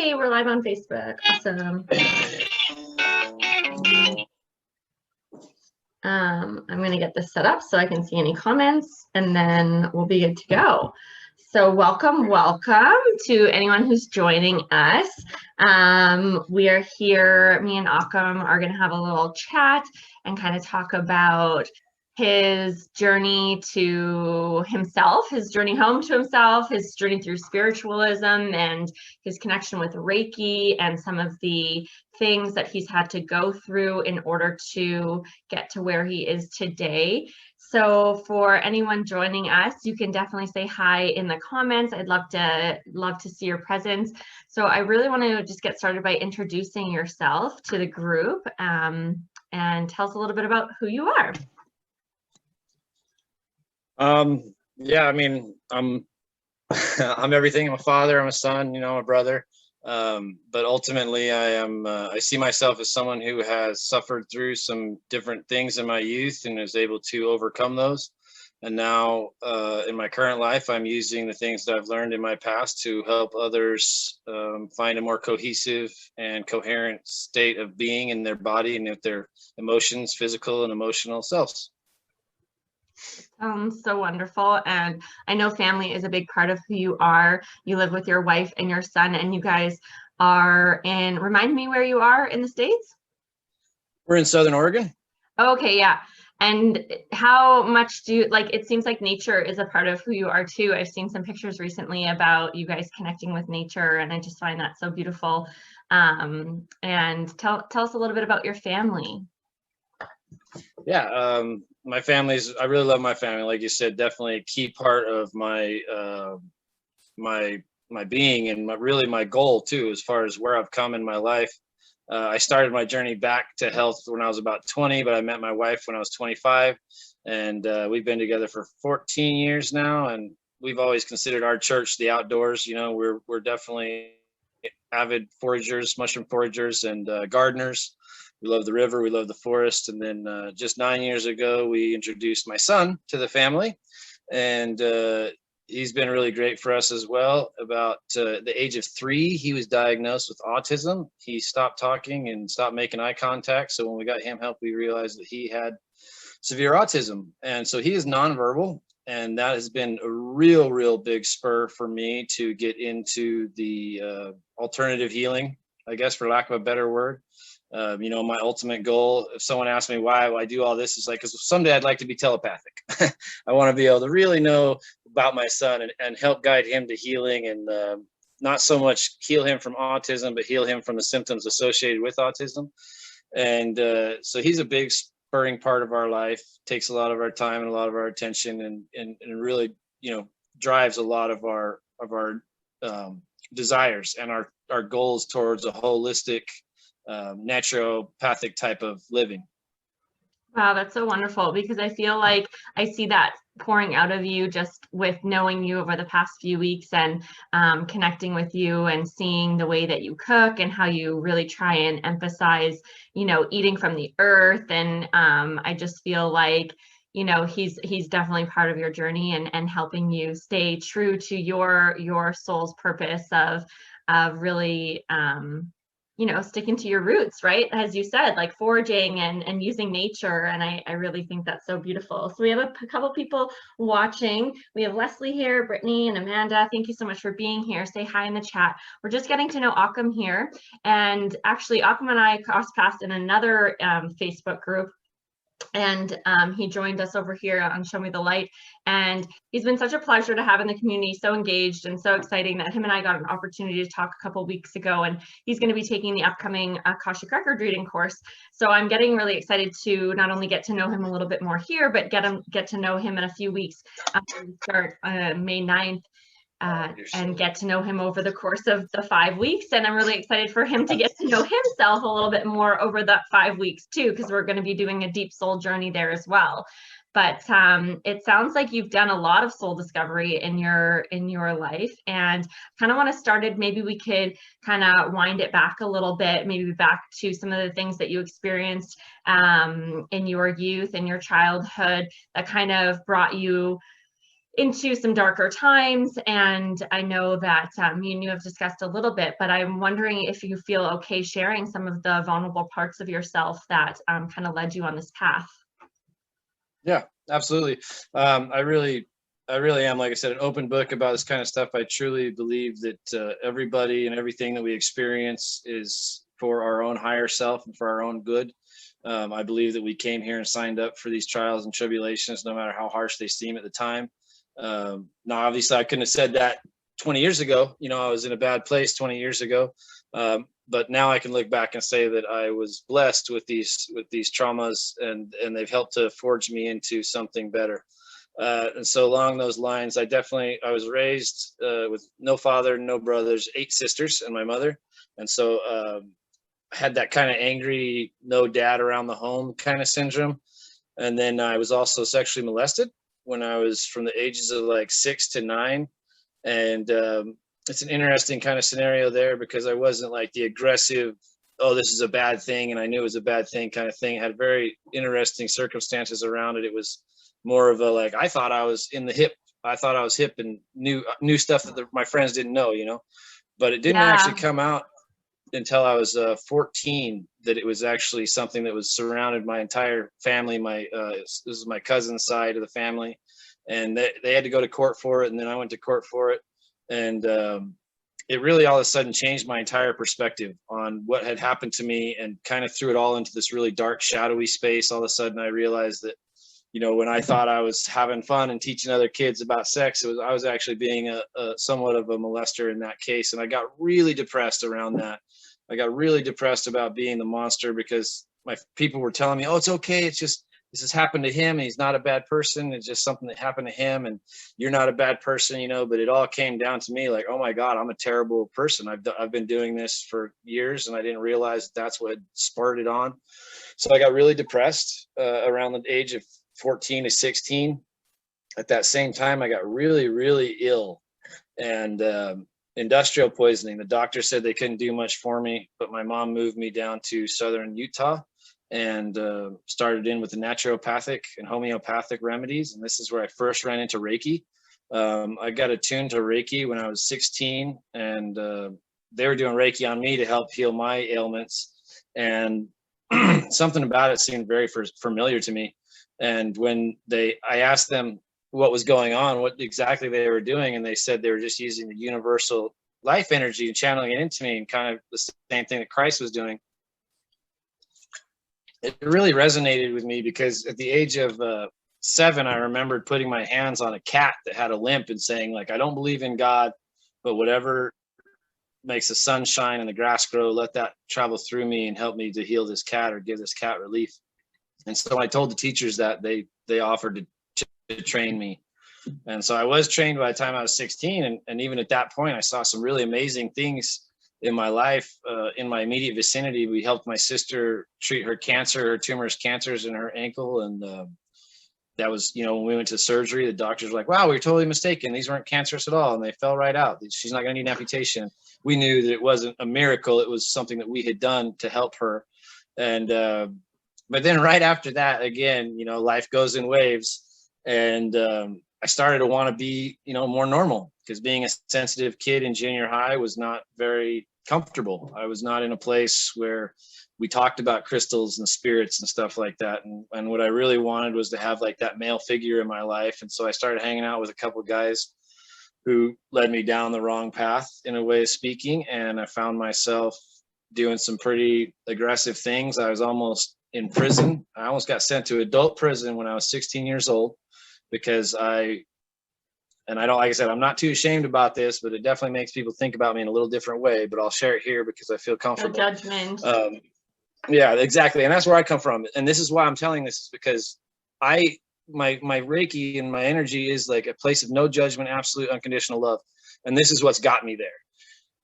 Hey, we're live on Facebook. Awesome. I'm going to get this set up so I can see any comments, and then we'll be good to go. So welcome to anyone who's joining us. We are here, me and Ockham are going to have a little chat and kind of talk about his journey to himself, his journey home to himself, his journey through spiritualism, and his connection with Reiki, and some of the things that he's had to go through in order to get to where he is today. So for anyone joining us, you can definitely say hi in the comments. I'd love to see your presence. So I really want to just get started by introducing yourself to the group, and tell us a little bit about who you are. Yeah, I mean, I'm everything. I'm a father, I'm a son, I'm a brother. But ultimately I see myself as someone who has suffered through some different things in my youth and is able to overcome those. And now, in my current life, I'm using the things that I've learned in my past to help others, find a more cohesive and coherent state of being in their body and with their emotions, physical and emotional selves. So wonderful. And I know family is a big part of who you are. You live with your wife and your son, and you guys are in, remind me where you are in the States? We're in Southern Oregon. Okay, yeah. And how much do you, like, it seems like nature is a part of who you are too. I've seen some pictures recently about you guys connecting with nature, and I just find that so beautiful. And tell us a little bit about your family. Yeah, my I really love my family. Like you said, definitely a key part of my my being, and really my goal too, as far as where I've come in my life. I started my journey back to health when I was about 20, but I met my wife when I was 25, and we've been together for 14 years now. And we've always considered our church the outdoors. We're definitely avid foragers, mushroom foragers, and gardeners. We love the river, we love the forest. And then just 9 years ago, we introduced my son to the family, and he's been really great for us as well. About the age of 3, he was diagnosed with autism. He stopped talking and stopped making eye contact. So when we got him help, we realized that he had severe autism. And so he is nonverbal. And that has been a real big spur for me to get into the alternative healing, I guess, for lack of a better word. My ultimate goal, if someone asks me why I do all this, is like, because someday I'd like to be telepathic. I want to be able to really know about my son and help guide him to healing, and not so much heal him from autism, but heal him from the symptoms associated with autism. And so he's a big spurring part of our life, takes a lot of our time and a lot of our attention, and really, drives a lot of our desires and our goals towards a holistic, naturopathic type of living. Wow, that's so wonderful, because I feel like I see that pouring out of you just with knowing you over the past few weeks, and connecting with you and seeing the way that you cook and how you really try and emphasize, eating from the earth. And I just feel like, he's definitely part of your journey, and helping you stay true to your soul's purpose of really sticking to your roots, right? As you said, like foraging and using nature. And I really think that's so beautiful. So we have a couple people watching. We have Leslie here, Brittany, and Amanda. Thank you so much for being here. Say hi in the chat. We're just getting to know Ockham here. And actually, Ockham and I crossed paths in another Facebook group. And he joined us over here on Show Me the Light, and he's been such a pleasure to have in the community, so engaged and so exciting that him and I got an opportunity to talk a couple weeks ago, and he's going to be taking the upcoming Akashic Record reading course. So I'm getting really excited to not only get to know him a little bit more here, but get to know him in a few weeks. Start May 9th. And get to know him over the course of the 5 weeks. And I'm really excited for him to get to know himself a little bit more over that 5 weeks too, because we're going to be doing a deep soul journey there as well. But it sounds like you've done a lot of soul discovery in your life, and kind of want to start it. Maybe we could kind of wind it back a little bit, maybe back to some of the things that you experienced in your youth and your childhood that kind of brought you into some darker times, and I know that me and you have discussed a little bit, but I'm wondering if you feel okay sharing some of the vulnerable parts of yourself that kind of led you on this path. Yeah, absolutely. I really am, like I said, an open book about this kind of stuff. I truly believe that everybody and everything that we experience is for our own higher self and for our own good. I believe that we came here and signed up for these trials and tribulations, no matter how harsh they seem at the time. Now, obviously, I couldn't have said that 20 years ago. You know, I was in a bad place 20 years ago. But now I can look back and say that I was blessed with these traumas, and they've helped to forge me into something better. And so along those lines, I was raised with no father, no brothers, 8 sisters, and my mother. And so I had that kind of angry, no dad around the home kind of syndrome. And then I was also sexually molested when I was from the ages of like 6 to 9. And it's an interesting kind of scenario there, because I wasn't like the aggressive, oh, this is a bad thing, and I knew it was a bad thing kind of thing. It had very interesting circumstances around it. It was more of a, like, I thought I was in the hip. I thought I was hip and knew stuff that my friends didn't know, you know. But it didn't actually Yeah. come out until I was 14 that it was actually something that was surrounded my entire family. This is my cousin's side of the family, and they had to go to court for it, and then I went to court for it. And it really all of a sudden changed my entire perspective on what had happened to me, and kind of threw it all into this really dark, shadowy space. All of a sudden I realized that, you know, when I thought I was having fun and teaching other kids about sex, I was actually being a somewhat of a molester in that case. And I got really depressed around that. I got really depressed about being the monster, because my people were telling me, oh, it's okay, it's just, this has happened to him, and he's not a bad person, it's just something that happened to him, and you're not a bad person, you know. But it all came down to me like, oh my God, I'm a terrible person. I've been doing this for years, and I didn't realize that's what spurred it on. So I got really depressed around the age of 14 to 16. At that same time, I got really, really ill, and industrial poisoning. The doctor said they couldn't do much for me, but my mom moved me down to southern Utah, and started in with the naturopathic and homeopathic remedies. And this is where I first ran into Reiki. I got attuned to Reiki when I was 16, and they were doing Reiki on me to help heal my ailments. And something about it seemed very familiar to me. And when I asked them what was going on, what exactly they were doing, and they said they were just using the universal life energy and channeling it into me, and kind of the same thing that Christ was doing. It really resonated with me, because at the age of 7, I remembered putting my hands on a cat that had a limp and saying, like, I don't believe in God, but whatever makes the sun shine and the grass grow, let that travel through me and help me to heal this cat or give this cat relief. And so I told the teachers that, they offered to train me. And so I was trained by the time I was 16. And even at that point, I saw some really amazing things in my life. In my immediate vicinity, we helped my sister treat her cancer, her tumorous cancers in her ankle. And that was, you know, when we went to surgery, the doctors were like, wow, we were totally mistaken. These weren't cancerous at all. And they fell right out. She's not going to need an amputation. We knew that it wasn't a miracle. It was something that we had done to help her. And but then right after that, again, you know, life goes in waves. And I started to want to be, you know, more normal, because being a sensitive kid in junior high was not very comfortable. I was not in a place where we talked about crystals and spirits and stuff like that. And what I really wanted was to have like that male figure in my life. And so I started hanging out with a couple of guys who led me down the wrong path, in a way of speaking. And I found myself doing some pretty aggressive things. I was almost in prison. I almost got sent to adult prison when I was 16 years old, because I don't, like I said, I'm not too ashamed about this, but it definitely makes people think about me in a little different way. But I'll share it here because I feel comfortable. No judgment. Yeah, exactly. And that's where I come from. And this is why I'm telling this, is because my Reiki and my energy is like a place of no judgment, absolute unconditional love. And this is what's got me there.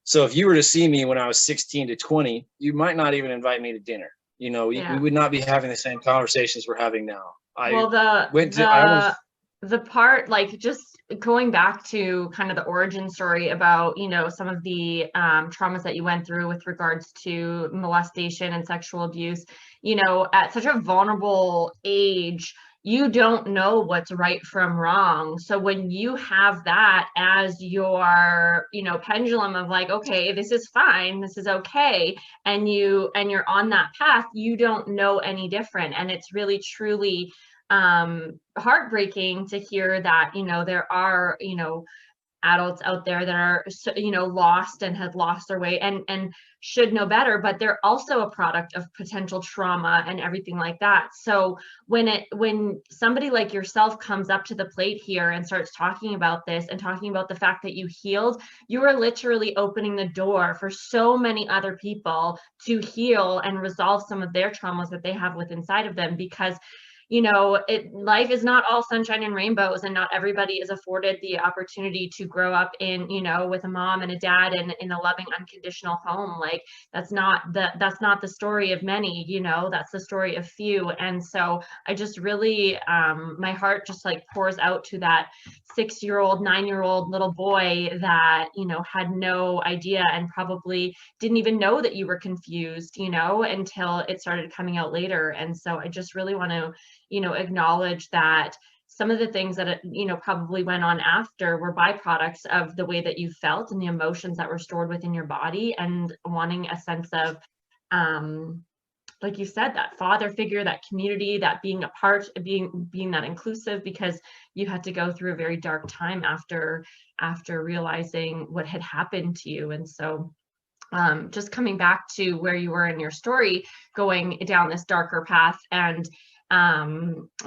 So if you were to see me when I was 16 to 20, you might not even invite me to dinner. You know, we would not be having the same conversations we're having now. The part, like, just going back to kind of the origin story about, you know, some of the traumas that you went through with regards to molestation and sexual abuse, you know, at such a vulnerable age, you don't know what's right from wrong. So when you have that as your, pendulum of like, okay, this is fine, this is okay, and you're on that path, you don't know any different. And it's really truly heartbreaking to hear that, there are, adults out there that are, lost and have lost their way and should know better, but they're also a product of potential trauma and everything like that. So when somebody like yourself comes up to the plate here and starts talking about this and talking about the fact that you healed, you are literally opening the door for so many other people to heal and resolve some of their traumas that they have within inside of them. Because life is not all sunshine and rainbows, and not everybody is afforded the opportunity to grow up in, with a mom and a dad and in a loving unconditional home. Like that's not the story of many, that's the story of few. And so I just really, my heart just like pours out to that 6-year-old, 9-year-old little boy that, had no idea and probably didn't even know that you were confused, until it started coming out later. And so I just really want to, acknowledge that some of the things that, probably went on after were byproducts of the way that you felt and the emotions that were stored within your body, and wanting a sense of, like you said, that father figure, that community, that being a part, being that inclusive, because you had to go through a very dark time after realizing what had happened to you. And so just coming back to where you were in your story, going down this darker path, and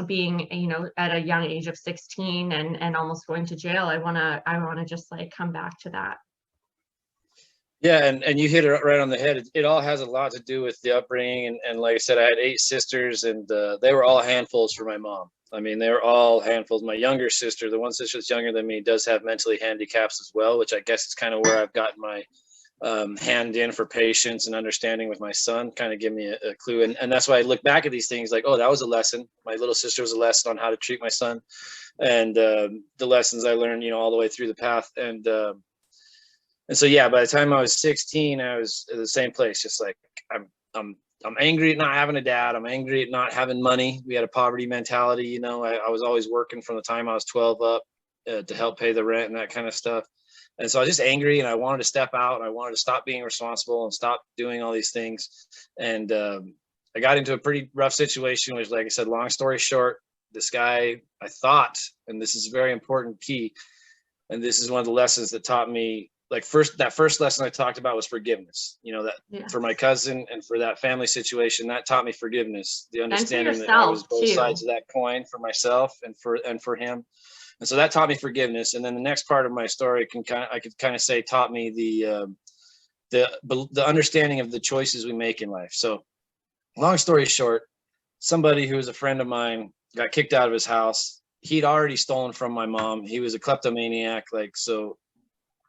being, at a young age of 16 and almost going to jail, I want to just like come back to that. Yeah, and you hit it right on the head. It all has a lot to do with the upbringing, and like I said, I had 8 sisters, and they were all handfuls for my mom. I mean, they were all handfuls. My younger sister, the one sister that's younger than me, does have mentally handicaps as well, which I guess is kind of where I've gotten my hand in for patience and understanding with my son, kind of give me a clue. And that's why I look back at these things like, oh, that was a lesson. My little sister was a lesson on how to treat my son, and the lessons I learned, all the way through the path. And so, yeah, by the time I was 16, I was at the same place, just like, I'm angry at not having a dad. I'm angry at not having money. We had a poverty mentality. I was always working from the time I was 12 up to help pay the rent and that kind of stuff. And so I was just angry, and I wanted to step out, and I wanted to stop being responsible and stop doing all these things. And I got into a pretty rough situation, which, like I said, long story short, this guy, I thought, and this is a very important key, and this is one of the lessons that taught me, like that first lesson I talked about was forgiveness. For my cousin and for that family situation, that taught me forgiveness, the understanding that I was both sides of that coin, for myself and for him. And so that taught me forgiveness. And then the next part of my story I could kind of say taught me the understanding of the choices we make in life. So long story short, somebody who was a friend of mine got kicked out of his house. He'd already stolen from my mom. He was a kleptomaniac. So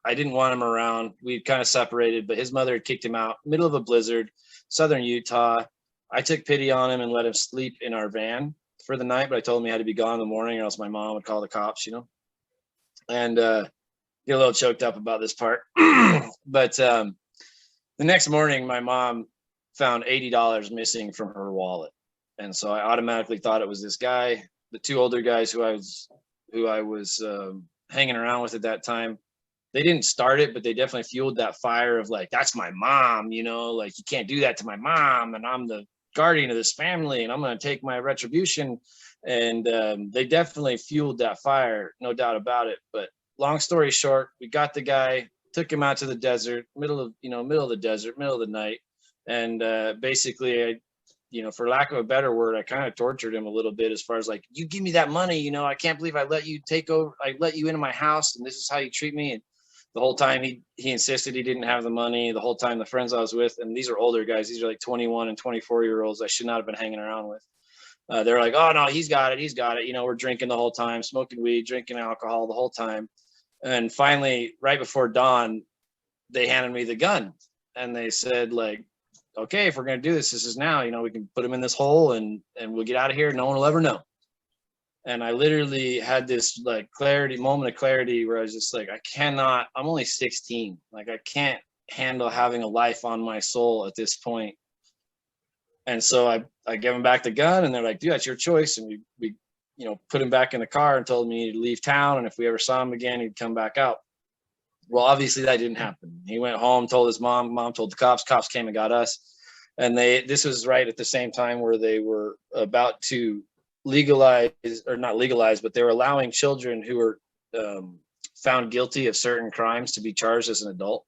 I didn't want him around. We kind of separated, but his mother had kicked him out, middle of a blizzard, southern Utah. I took pity on him and let him sleep in our van for the night, but I told him he had to be gone in the morning, or else my mom would call the cops, and get a little choked up about this part. But the next morning, my mom found $80 missing from her wallet. And so I automatically thought it was this guy. The 2 older guys who I was hanging around with at that time, they didn't start it, but they definitely fueled that fire of like, that's my mom, like, you can't do that to my mom, and I'm the guardian of this family, and I'm going to take my retribution. And they definitely fueled that fire, no doubt about it. But long story short, we got the guy, took him out to the desert, middle of the desert, middle of the night. And basically, for lack of a better word, I kind of tortured him a little bit, as far as like, you give me that money, I can't believe I let you take over. I let you into my house, and this is how you treat me. And the whole time he insisted he didn't have the money. The whole time the friends I was with, and these are older guys, these are like 21 and 24-year-olds I should not have been hanging around with. They're like, oh no, he's got it. We're drinking the whole time, smoking weed, drinking alcohol the whole time. And finally, right before dawn, they handed me the gun, and they said, like, okay, if we're going to do this, this is now, we can put him in this hole and we'll get out of here. No one will ever know. And I literally had this like moment of clarity where I was just like, I'm only 16. Like, I can't handle having a life on my soul at this point. And so I gave them back the gun, and they're like, dude, that's your choice. And we put him back in the car and told him he needed to leave town. And if we ever saw him again, he'd come back out. Well, obviously that didn't happen. He went home, told his mom told the cops came and got us. And this was right at the same time where they were about to legalize, or not legalize, but they were allowing children who were found guilty of certain crimes to be charged as an adult.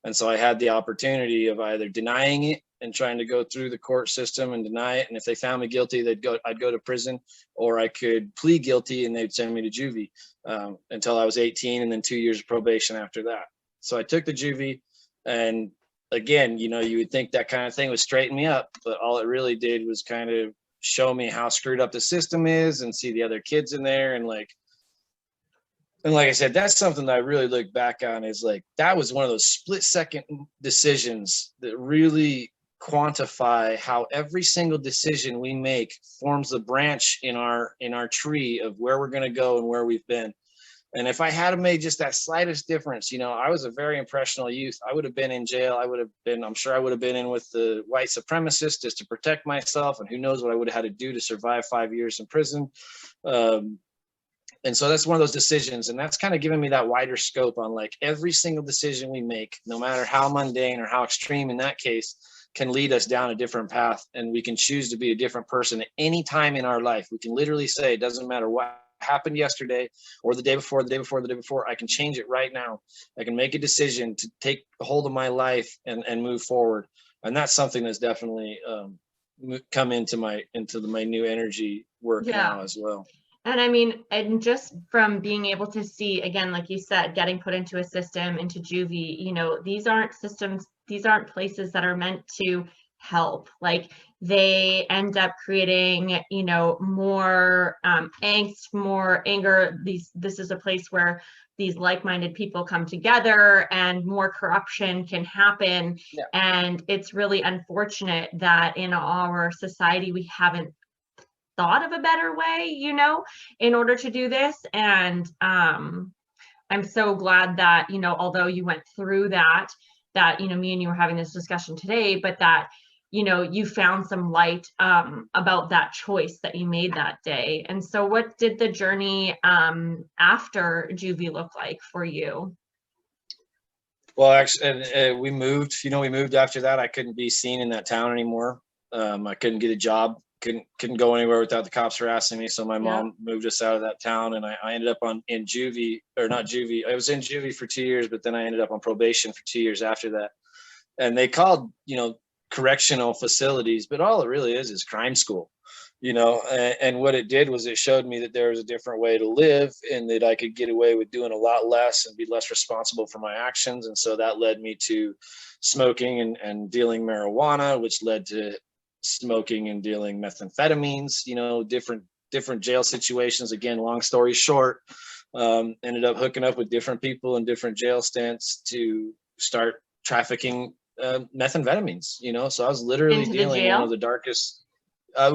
And so I had the opportunity of either denying it and trying to go through the court system and deny it. And if they found me guilty, I'd go to prison, or I could plead guilty and they'd send me to juvie until I was 18, and then 2 years of probation after that. So I took the juvie, and again, you would think that kind of thing would straighten me up, but all it really did was kind of show me how screwed up the system is and see the other kids in there. And like I said, that's something that I really look back on, is like, that was one of those split second decisions that really quantify how every single decision we make forms the branch in our tree of where we're going to go and where we've been. And if I had made just that slightest difference, I was a very impressionable youth. I would have been in jail. I'm sure I would have been in with the white supremacists just to protect myself. And who knows what I would have had to do to survive 5 years in prison. And so that's one of those decisions. And that's kind of given me that wider scope on like every single decision we make, no matter how mundane or how extreme in that case, can lead us down a different path. And we can choose to be a different person at any time in our life. We can literally say, it doesn't matter what happened yesterday or the day before, I can change it right now. I can make a decision to take hold of my life and move forward. And that's something that's definitely come into my new energy work now as well. And I mean, and just from being able to see, again, like you said, getting put into a system, into juvie, these aren't systems, these aren't places that are meant to help. Like, they end up creating, more angst, more anger. This is a place where these like-minded people come together and more corruption can happen. Yeah. And it's really unfortunate that in our society, we haven't thought of a better way, in order to do this. And I'm so glad that, although you went through that, me and you were having this discussion today, but that, you found some light about that choice that you made that day. And so what did the journey after juvie look like for you? Well, actually, we moved after that. I couldn't be seen in that town anymore. I couldn't get a job. Couldn't go anywhere without the cops harassing me. So my mom moved us out of that town, and I ended up in juvie, or not juvie. I was in juvie for 2 years, but then I ended up on probation for 2 years after that. And they called, correctional facilities, but all it really is crime school, and what it did was it showed me that there was a different way to live, and that I could get away with doing a lot less and be less responsible for my actions. And so that led me to smoking and dealing marijuana, which led to smoking and dealing methamphetamines, different jail situations. Again, long story short, ended up hooking up with different people in different jail stints to start trafficking methamphetamines, so I was literally dealing one of the darkest. I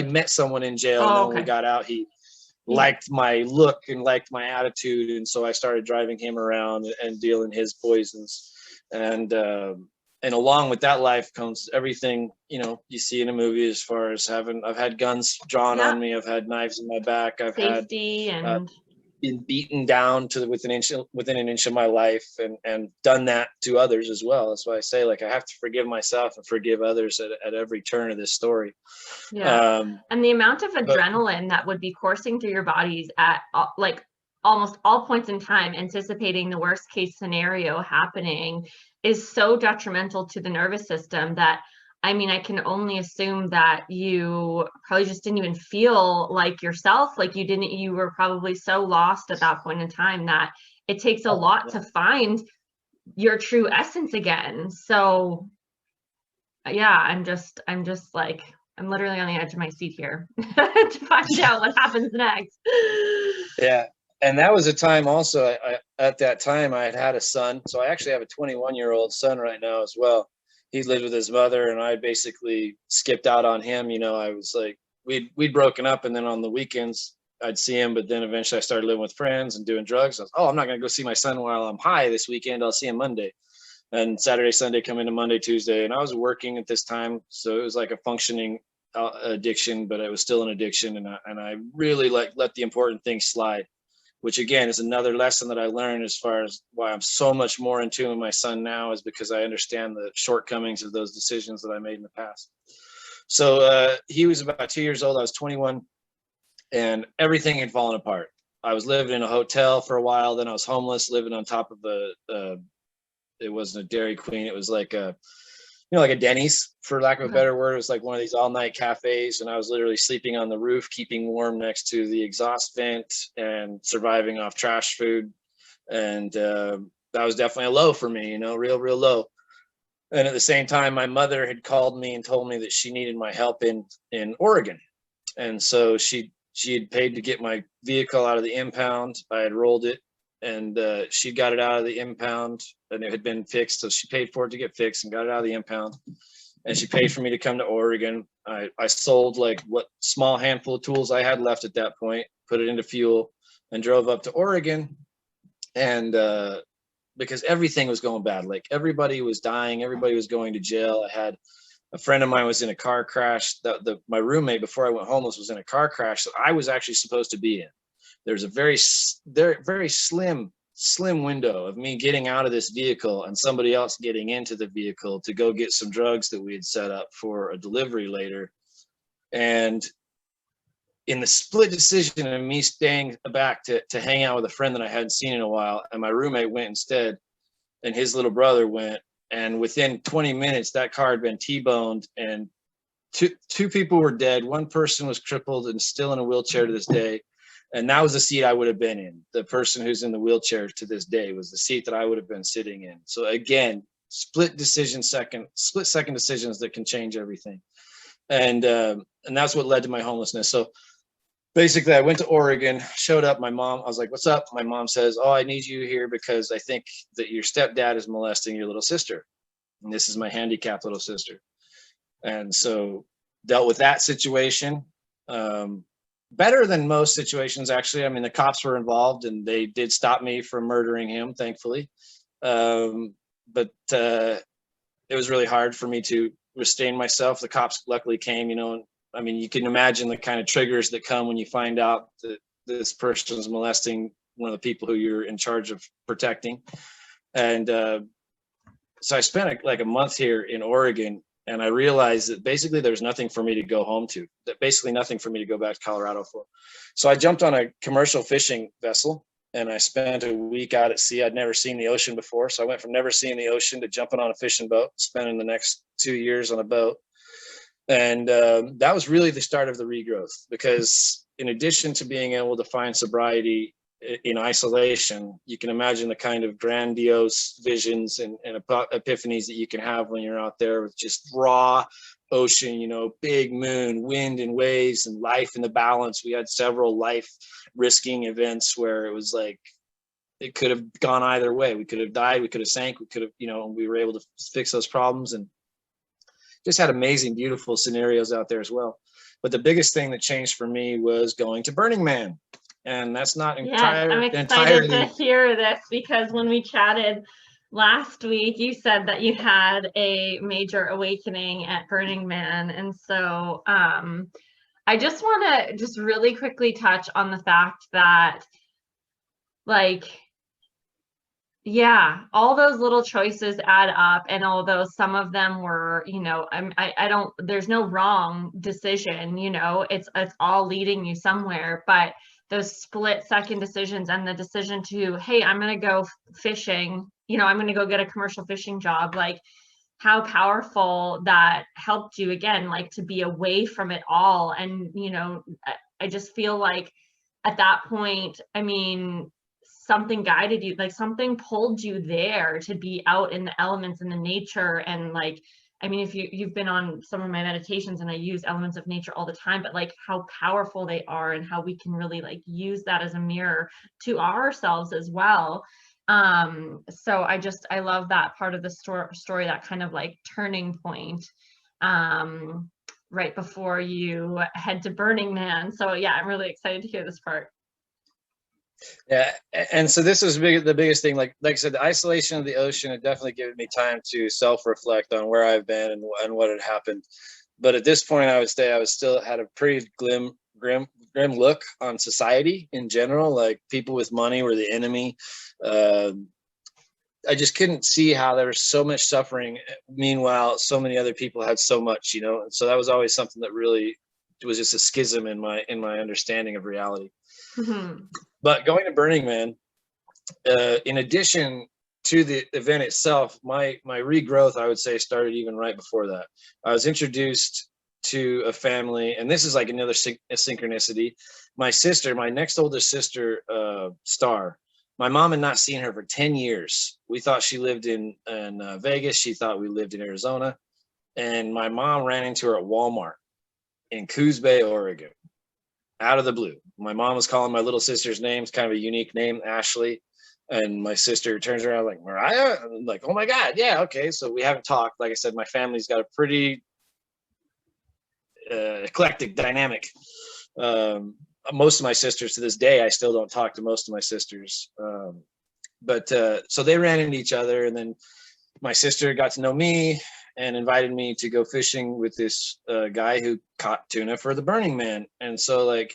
met someone in jail, and then when we got out, he liked my look and liked my attitude, and so I started driving him around and dealing his poisons. And along with that life comes everything, you see in a movie, as far as I've had guns drawn on me. I've had knives in my back. I've Safety had been beaten down to within an inch of my life, and done that to others as well. That's why I say, like, I have to forgive myself and forgive others at every turn of this story. Yeah. And the amount of adrenaline that would be coursing through your bodies at like almost all points in time, anticipating the worst case scenario happening, is so detrimental to the nervous system that, I mean, I can only assume that you probably just didn't even feel like yourself. Like, you were probably so lost at that point in time that it takes a lot to find your true essence again. So yeah, I'm just like, I'm literally on the edge of my seat here to find out what happens next. Yeah. And that was a time also, at that time I had a son. So I actually have a 21-year-old son right now as well. He lived with his mother, and I basically skipped out on him. I was like, we'd broken up, and then on the weekends I'd see him, but then eventually I started living with friends and doing drugs. I'm not going to go see my son while I'm high this weekend. I'll see him Monday. And Saturday, Sunday, come into Monday, Tuesday. And I was working at this time, so it was like a functioning addiction, but it was still an addiction. And I really let the important things slide, which again is another lesson that I learned as far as why I'm so much more in tune with my son now, is because I understand the shortcomings of those decisions that I made in the past. So he was about 2 years old. I was 21 and everything had fallen apart. I was living in a hotel for a while. Then I was homeless, living on top of it wasn't a Dairy Queen. It was like a, like a Denny's, for lack of a better word. It was like one of these all night cafes. And I was literally sleeping on the roof, keeping warm next to the exhaust vent and surviving off trash food. And that was definitely a low for me, real low. And at the same time, my mother had called me and told me that she needed my help in Oregon. And so she had paid to get my vehicle out of the impound. I had rolled it, and she got it out of the impound, and it had been fixed. So she paid for it to get fixed and got it out of the impound. And she paid for me to come to Oregon. I sold like what small handful of tools I had left at that point, put it into fuel, and drove up to Oregon. And because everything was going bad, like everybody was dying, everybody was going to jail. I had a friend of mine was in a car crash. My roommate, before I went homeless, was in a car crash that I was actually supposed to be in. There's a very slim window of me getting out of this vehicle and somebody else getting into the vehicle to go get some drugs that we had set up for a delivery later. And in the split decision of me staying back to hang out with a friend that I hadn't seen in a while, and my roommate went instead, and his little brother went, and within 20 minutes, that car had been T-boned, and two people were dead. One person was crippled and still in a wheelchair to this day. And that was the seat I would have been in. The person who's in the wheelchair to this day was the seat that I would have been sitting in. So again, split second decisions that can change everything. And that's what led to my homelessness. So basically, I went to Oregon, showed up. My mom, I was like, "What's up?" My mom says, "Oh, I need you here because I think that your stepdad is molesting your little sister. And this is my handicapped little sister." And so dealt with that situation. Better than most situations, actually. I mean, the cops were involved and they did stop me from murdering him, thankfully. But it was really hard for me to restrain myself. The cops luckily came, I mean, you can imagine the kind of triggers that come when you find out that this person is molesting one of the people who you're in charge of protecting. And so I spent like a month here in Oregon, and I realized that basically there's nothing for me to go home to, that basically nothing for me to go back to Colorado for. So I jumped on a commercial fishing vessel and I spent a week out at sea. I'd never seen the ocean before. So I went from never seeing the ocean to jumping on a fishing boat, spending the next 2 years on a boat. And that was really the start of the regrowth, because in addition to being able to find sobriety in isolation, you can imagine the kind of grandiose visions and epiphanies that you can have when you're out there with just raw ocean, big moon, wind and waves, and life in the balance. We had several life risking events where it was like, it could have gone either way. We could have died, we could have sank, we could have, we were able to fix those problems, and just had amazing, beautiful scenarios out there as well. But the biggest thing that changed for me was going to Burning Man. And that's not entirely. I'm excited to hear this, because when we chatted last week, you said that you had a major awakening at Burning Man. And so I just want to just really quickly touch on the fact that, like, yeah, all those little choices add up, and although some of them were, I don't, there's no wrong decision, it's all leading you somewhere, but those split second decisions and the decision to, hey, I'm going to go fishing, I'm going to go get a commercial fishing job, like how powerful that helped you, again, like to be away from it all. And, I just feel like at that point, I mean, something guided you, like something pulled you there to be out in the elements and the nature. And like, I mean, if you've been on some of my meditations, and I use elements of nature all the time, but like how powerful they are and how we can really like use that as a mirror to ourselves as well. So I love that part of the story, that kind of like turning point, right before you head to Burning Man. So yeah, I'm really excited to hear this part. Yeah, and so this was the biggest thing. Like I said, the isolation of the ocean had definitely given me time to self-reflect on where I've been and what had happened. But at this point, I would say I was still had a pretty grim look on society in general. Like people with money were the enemy. Uh, I just couldn't see how there was so much suffering. Meanwhile, so many other people had so much, you know. And so that was always something that really was just a schism in my understanding of reality. Mhm. But going to Burning Man, in addition to the event itself, my regrowth, I would say, started even right before that. I was introduced to a family, and this is like another synchronicity. My sister, my next oldest sister, Star, my mom had not seen her for 10 years. We thought she lived in Vegas. She thought we lived in Arizona. And my mom ran into her at Walmart in Coos Bay, Oregon, out of the blue. My mom was calling my little sister's name. It's kind of a unique name, Ashley. And my sister turns around like, Mariah? I'm like, oh my God, yeah, okay. So we haven't talked. Like I said, my family's got a pretty eclectic dynamic. Most of my sisters to this day, I still don't talk to most of my sisters. But so they ran into each other, and then my sister got to know me and invited me to go fishing with this guy who caught tuna for the Burning Man. And so like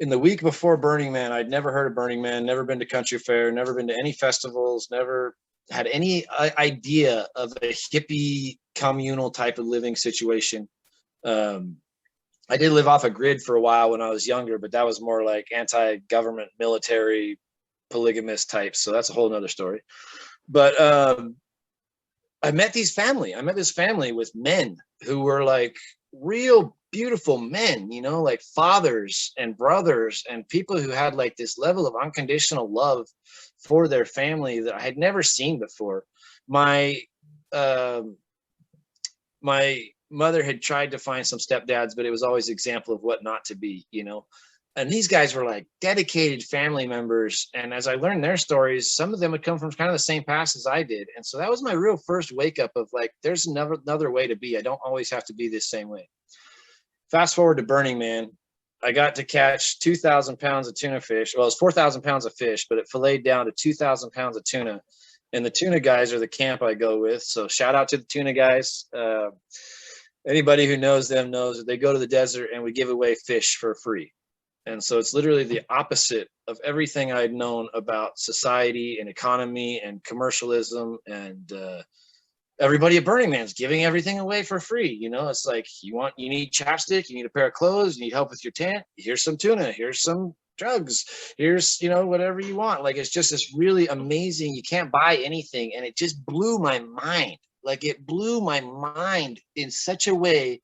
in the week before Burning Man, I'd never heard of Burning Man, never been to country fair, never been to any festivals, never had any idea of a hippie communal type of living situation. I did live off a grid for a while when I was younger, but that was more like anti-government, military, polygamous types. So that's a whole nother story. But I met this family with men who were like real beautiful men, you know, like fathers and brothers and people who had like this level of unconditional love for their family that I had never seen before. My my mother had tried to find some stepdads, but it was always an example of what not to be, you know. And these guys were like dedicated family members. And as I learned their stories, some of them would come from kind of the same past as I did. And so that was my real first wake up of like, there's another way to be. I don't always have to be this same way. Fast forward to Burning Man. I got to catch 2,000 pounds of tuna fish. Well, it was 4,000 pounds of fish, but it filleted down to 2,000 pounds of tuna. And the tuna guys are the camp I go with. So shout out to the tuna guys. Anybody who knows them knows that they go to the desert and we give away fish for free. And so it's literally the opposite of everything I'd known about society and economy and commercialism. And everybody at Burning Man's giving everything away for free. You know, it's like you need chapstick, you need a pair of clothes, you need help with your tent. Here's some tuna, here's some drugs, here's, you know, whatever you want. Like it's just this really amazing, you can't buy anything. And it just blew my mind. Like it blew my mind in such a way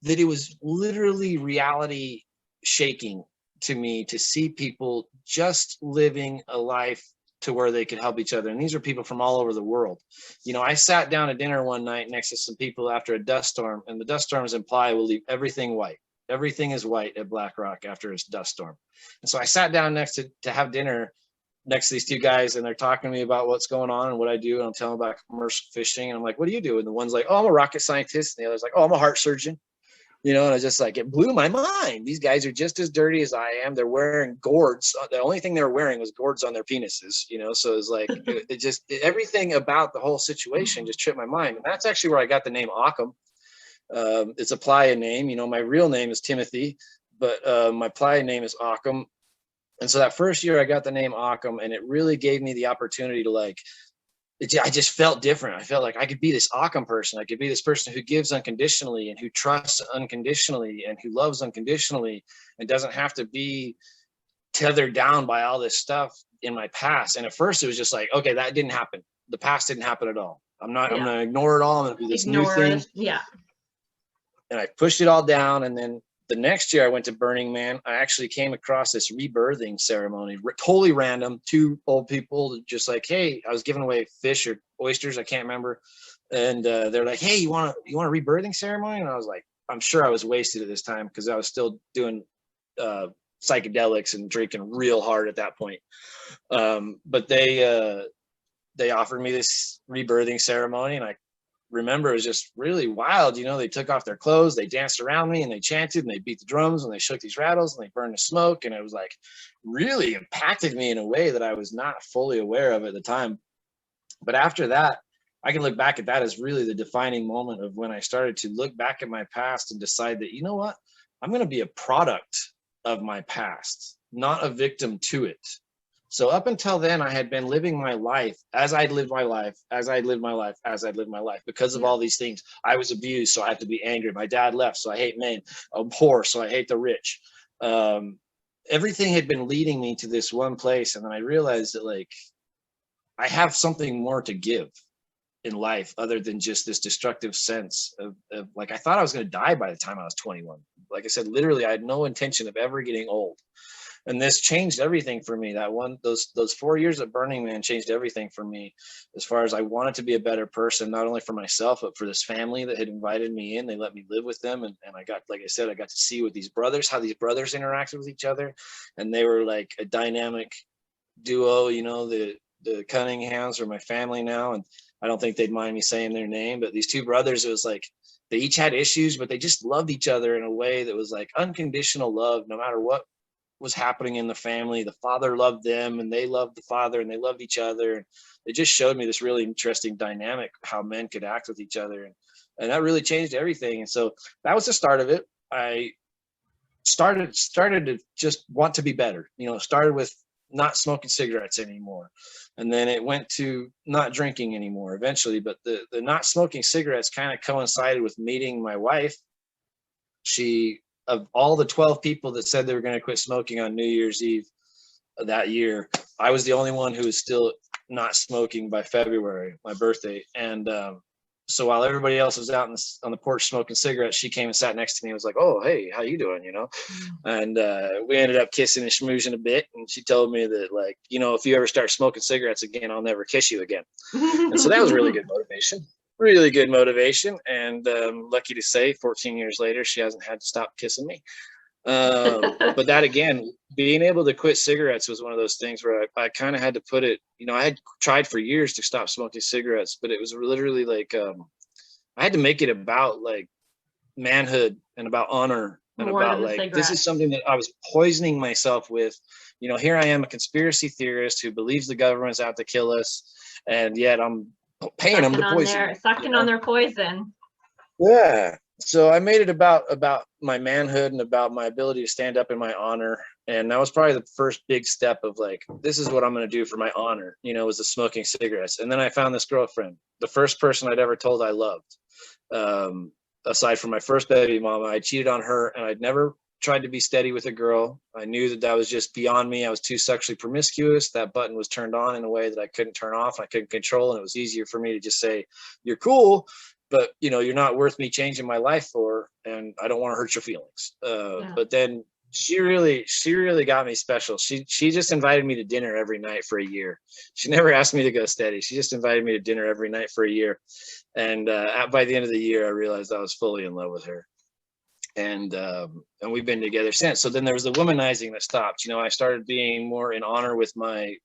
that it was literally reality shaking to me to see people just living a life to where they could help each other. And these are people from all over the world. You know, I sat down at dinner one night next to some people after a dust storm, and the dust storms imply we'll leave everything white. Everything is white at Black Rock after its dust storm. And so I sat down next to have dinner next to these two guys, and they're talking to me about what's going on and what I do. And I'm telling them about commercial fishing. And I'm like, what do you do? And the one's like, oh, I'm a rocket scientist. And the other's like, oh, I'm a heart surgeon. You know, and I was just like, it blew my mind. These guys are just as dirty as I am. They're wearing gourds. The only thing they were wearing was gourds on their penises, you know? So it's like, everything about the whole situation just tripped my mind. And that's actually where I got the name Ockham. It's a playa name. You know, my real name is Timothy, but my playa name is Ockham. And so that first year I got the name Ockham, and it really gave me the opportunity to like, I just felt different. I felt like I could be this Ockham person. I could be this person who gives unconditionally and who trusts unconditionally and who loves unconditionally and doesn't have to be tethered down by all this stuff in my past. And at first it was just like, okay, that didn't happen. The past didn't happen at all. I'm going to ignore it all. I'm going to do this new thing. Yeah. And I pushed it all down. And then the next year I went to Burning Man. I actually came across this rebirthing ceremony, totally random. Two old people just like, hey, I was giving away fish or oysters, I can't remember. And they're like, hey, you want a rebirthing ceremony? And I was like, I'm sure I was wasted at this time because I was still doing psychedelics and drinking real hard at that point. But they offered me this rebirthing ceremony, and I remember it was just really wild. You know, they took off their clothes, they danced around me, and they chanted, and they beat the drums, and they shook these rattles, and they burned the smoke. And it was like really impacted me in a way that I was not fully aware of at the time. But after that, I can look back at that as really the defining moment of when I started to look back at my past and decide that, you know what, I'm going to be a product of my past, not a victim to it. So up until then, I had been living my life as I'd lived my life, as I'd lived my life, as I'd lived my life. Because of all these things, I was abused, so I have to be angry. My dad left, so I hate men. I'm poor, so I hate the rich. Everything had been leading me to this one place, and then I realized that, like, I have something more to give in life other than just this destructive sense of like, I thought I was going to die by the time I was 21. Like I said, literally, I had no intention of ever getting old. And this changed everything for me. Those 4 years at Burning Man changed everything for me, as far as I wanted to be a better person, not only for myself, but for this family that had invited me in. They let me live with them. And I got, like I said, I got to see with these brothers, how these brothers interacted with each other. And they were like a dynamic duo. You know, the Cunninghams are my family now. And I don't think they'd mind me saying their name, but these two brothers, it was like, they each had issues, but they just loved each other in a way that was like unconditional love, no matter what was happening in the family. The father loved them and they loved the father and they loved each other. And it just showed me this really interesting dynamic, how men could act with each other. And that really changed everything. And so that was the start of it. I started to just want to be better, you know, started with not smoking cigarettes anymore. And then it went to not drinking anymore eventually. But the not smoking cigarettes kind of coincided with meeting my wife. She, of all the 12 people that said they were going to quit smoking on New Year's Eve that year, I was the only one who was still not smoking by February, my birthday. And so while everybody else was out on the porch smoking cigarettes, she came and sat next to me and was like, "Oh, hey, how you doing?" You know? And we ended up kissing and schmoozing a bit. And she told me that, like, you know, if you ever start smoking cigarettes again, I'll never kiss you again. And so that was really good motivation. Really good motivation. And lucky to say, 14 years later, she hasn't had to stop kissing me. But that, again, being able to quit cigarettes was one of those things where I kind of had to put it, you know, I had tried for years to stop smoking cigarettes, but it was literally like, I had to make it about like manhood and about honor and More about than the like, this is cigarettes. something that I was poisoning myself with. You know, here I am, a conspiracy theorist who believes the government's out to kill us, and yet I'm paying them to poison me, Sucking on their poison. yeah. So I made it about my manhood and about my ability to stand up in my honor. And that was probably the first big step of like, this is what I'm going to do for my honor, you know, was the smoking cigarettes. And then I found this girlfriend, the first person I'd ever told I loved. Aside from my first baby mama, I cheated on her, and I'd never tried to be steady with a girl. I knew that was just beyond me. I was too sexually promiscuous. That button was turned on in a way that I couldn't turn off. I couldn't control. And it was easier for me to just say, "You're cool, but you know, you're not worth me changing my life for, and I don't want to hurt your feelings." But then she really got me special. She just invited me to dinner every night for a year. She never asked me to go steady. She just invited me to dinner every night for a year. And by the end of the year, I realized I was fully in love with her. And we've been together since. So then there was the womanizing that stopped. You know, I started being more in honor with my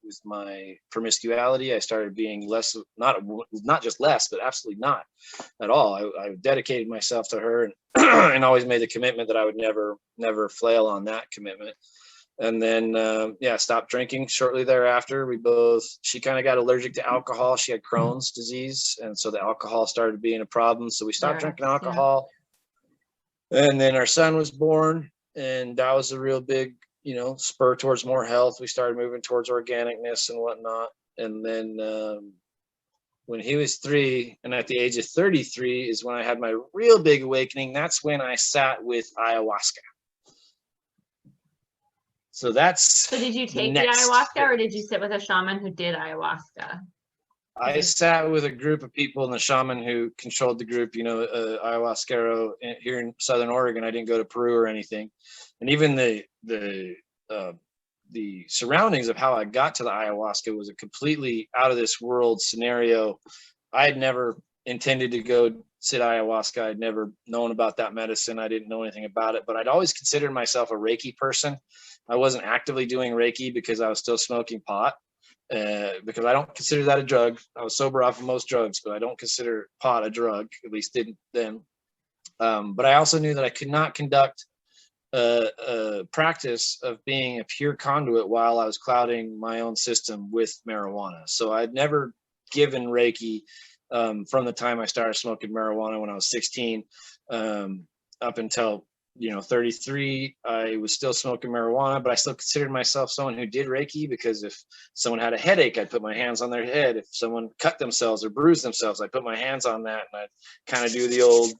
promiscuity. I started being less, not just less, but absolutely not at all. I dedicated myself to her, and and always made the commitment that I would never flail on that commitment. And then stopped drinking shortly thereafter. She kind of got allergic to alcohol. She had Crohn's disease, and so the alcohol started being a problem. So we stopped drinking alcohol. And then our son was born, and that was a real big, you know, spur towards more health. We started moving towards organicness and whatnot. And then when he was 3, and at the age of 33 is when I had my real big awakening. That's when I sat with ayahuasca. So did you take the ayahuasca, or did you sit with a shaman who did ayahuasca? I sat with a group of people, and the shaman who controlled the group, you know, ayahuasquero here in Southern Oregon. I didn't go to Peru or anything. And even the surroundings of how I got to the ayahuasca was a completely out of this world scenario. I had never intended to go sit ayahuasca. I'd never known about that medicine. I didn't know anything about it, but I'd always considered myself a Reiki person. I wasn't actively doing Reiki because I was still smoking pot. Because I don't consider that a drug. I was sober off of most drugs, but I don't consider pot a drug, at least didn't then. But I also knew that I could not conduct a practice of being a pure conduit while I was clouding my own system with marijuana. So I'd never given Reiki from the time I started smoking marijuana when I was 16 up until 33. I was still smoking marijuana, but I still considered myself someone who did Reiki, because if someone had a headache, I'd put my hands on their head. If someone cut themselves or bruised themselves, I'd put my hands on that, and I'd kind of do the old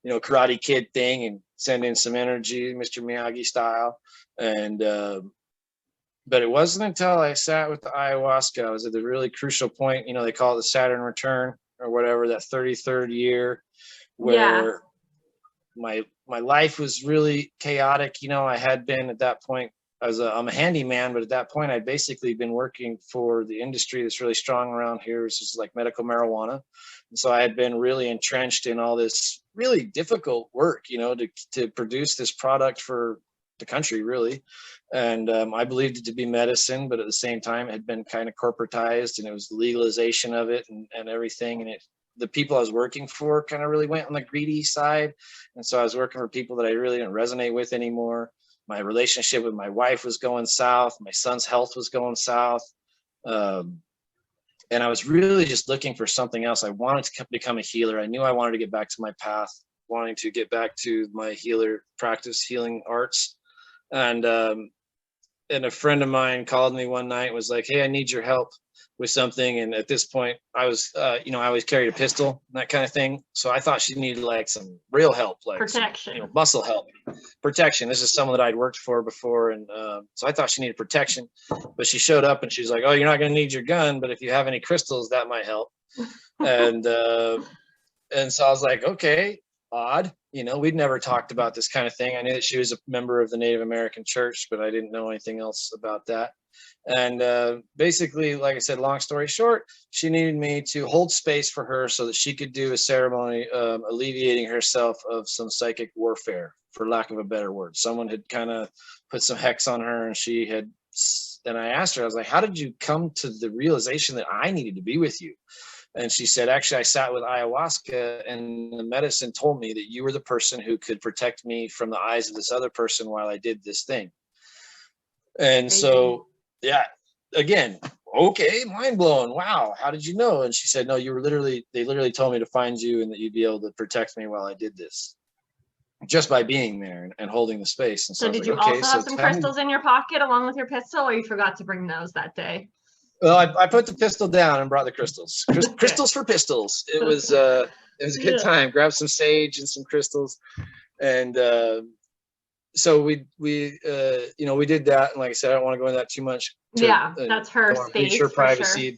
Karate Kid thing and send in some energy, Mr. Miyagi style. And but it wasn't until I sat with the ayahuasca, I was at the really crucial point, they call it the Saturn return or whatever, that 33rd year, where my life was really chaotic. I had been at that point, I'm a handyman, but at that point I'd basically been working for the industry that's really strong around here, which is like medical marijuana. And so I had been really entrenched in all this really difficult work, to produce this product for the country, really. And I believed it to be medicine, but at the same time it had been kind of corporatized, and it was the legalization of it and everything. And the people I was working for kind of really went on the greedy side. And so I was working for people that I really didn't resonate with anymore. My relationship with my wife was going south. My son's health was going south. And I was really just looking for something else. I wanted to become a healer. I knew I wanted to get back to my path, wanting to get back to my healer practice, healing arts. And a friend of mine called me one night, was like, "Hey, I need your help with something." And at this point I was, I always carried a pistol, that kind of thing. So I thought she needed like some real help, like protection, some, muscle help, protection. This is someone that I'd worked for before. And so I thought she needed protection, but she showed up and she's like, "Oh, you're not going to need your gun, but if you have any crystals, that might help." and so I was like, okay, odd. We'd never talked about this kind of thing. I knew that she was a member of the Native American church, but I didn't know anything else about that. And basically, like I said, long story short, she needed me to hold space for her so that she could do a ceremony alleviating herself of some psychic warfare, for lack of a better word. Someone had kind of put some hex on her, and I asked her, I was like, "How did you come to the realization that I needed to be with you?" And she said, "Actually, I sat with ayahuasca, and the medicine told me that you were the person who could protect me from the eyes of this other person while I did this thing." And so, yeah, again, okay, mind blown. Wow, how did you know? And she said, "No, they literally told me to find you and that you'd be able to protect me while I did this, just by being there and holding the space." And so did you also have some crystals in your pocket along with your pistol, or you forgot to bring those that day? Well, I put the pistol down and brought the crystals. Crystals for pistols. It was a good time. Grab some sage and some crystals, and so we did that. And like I said, I don't want to go into that too much. That's her space, for privacy.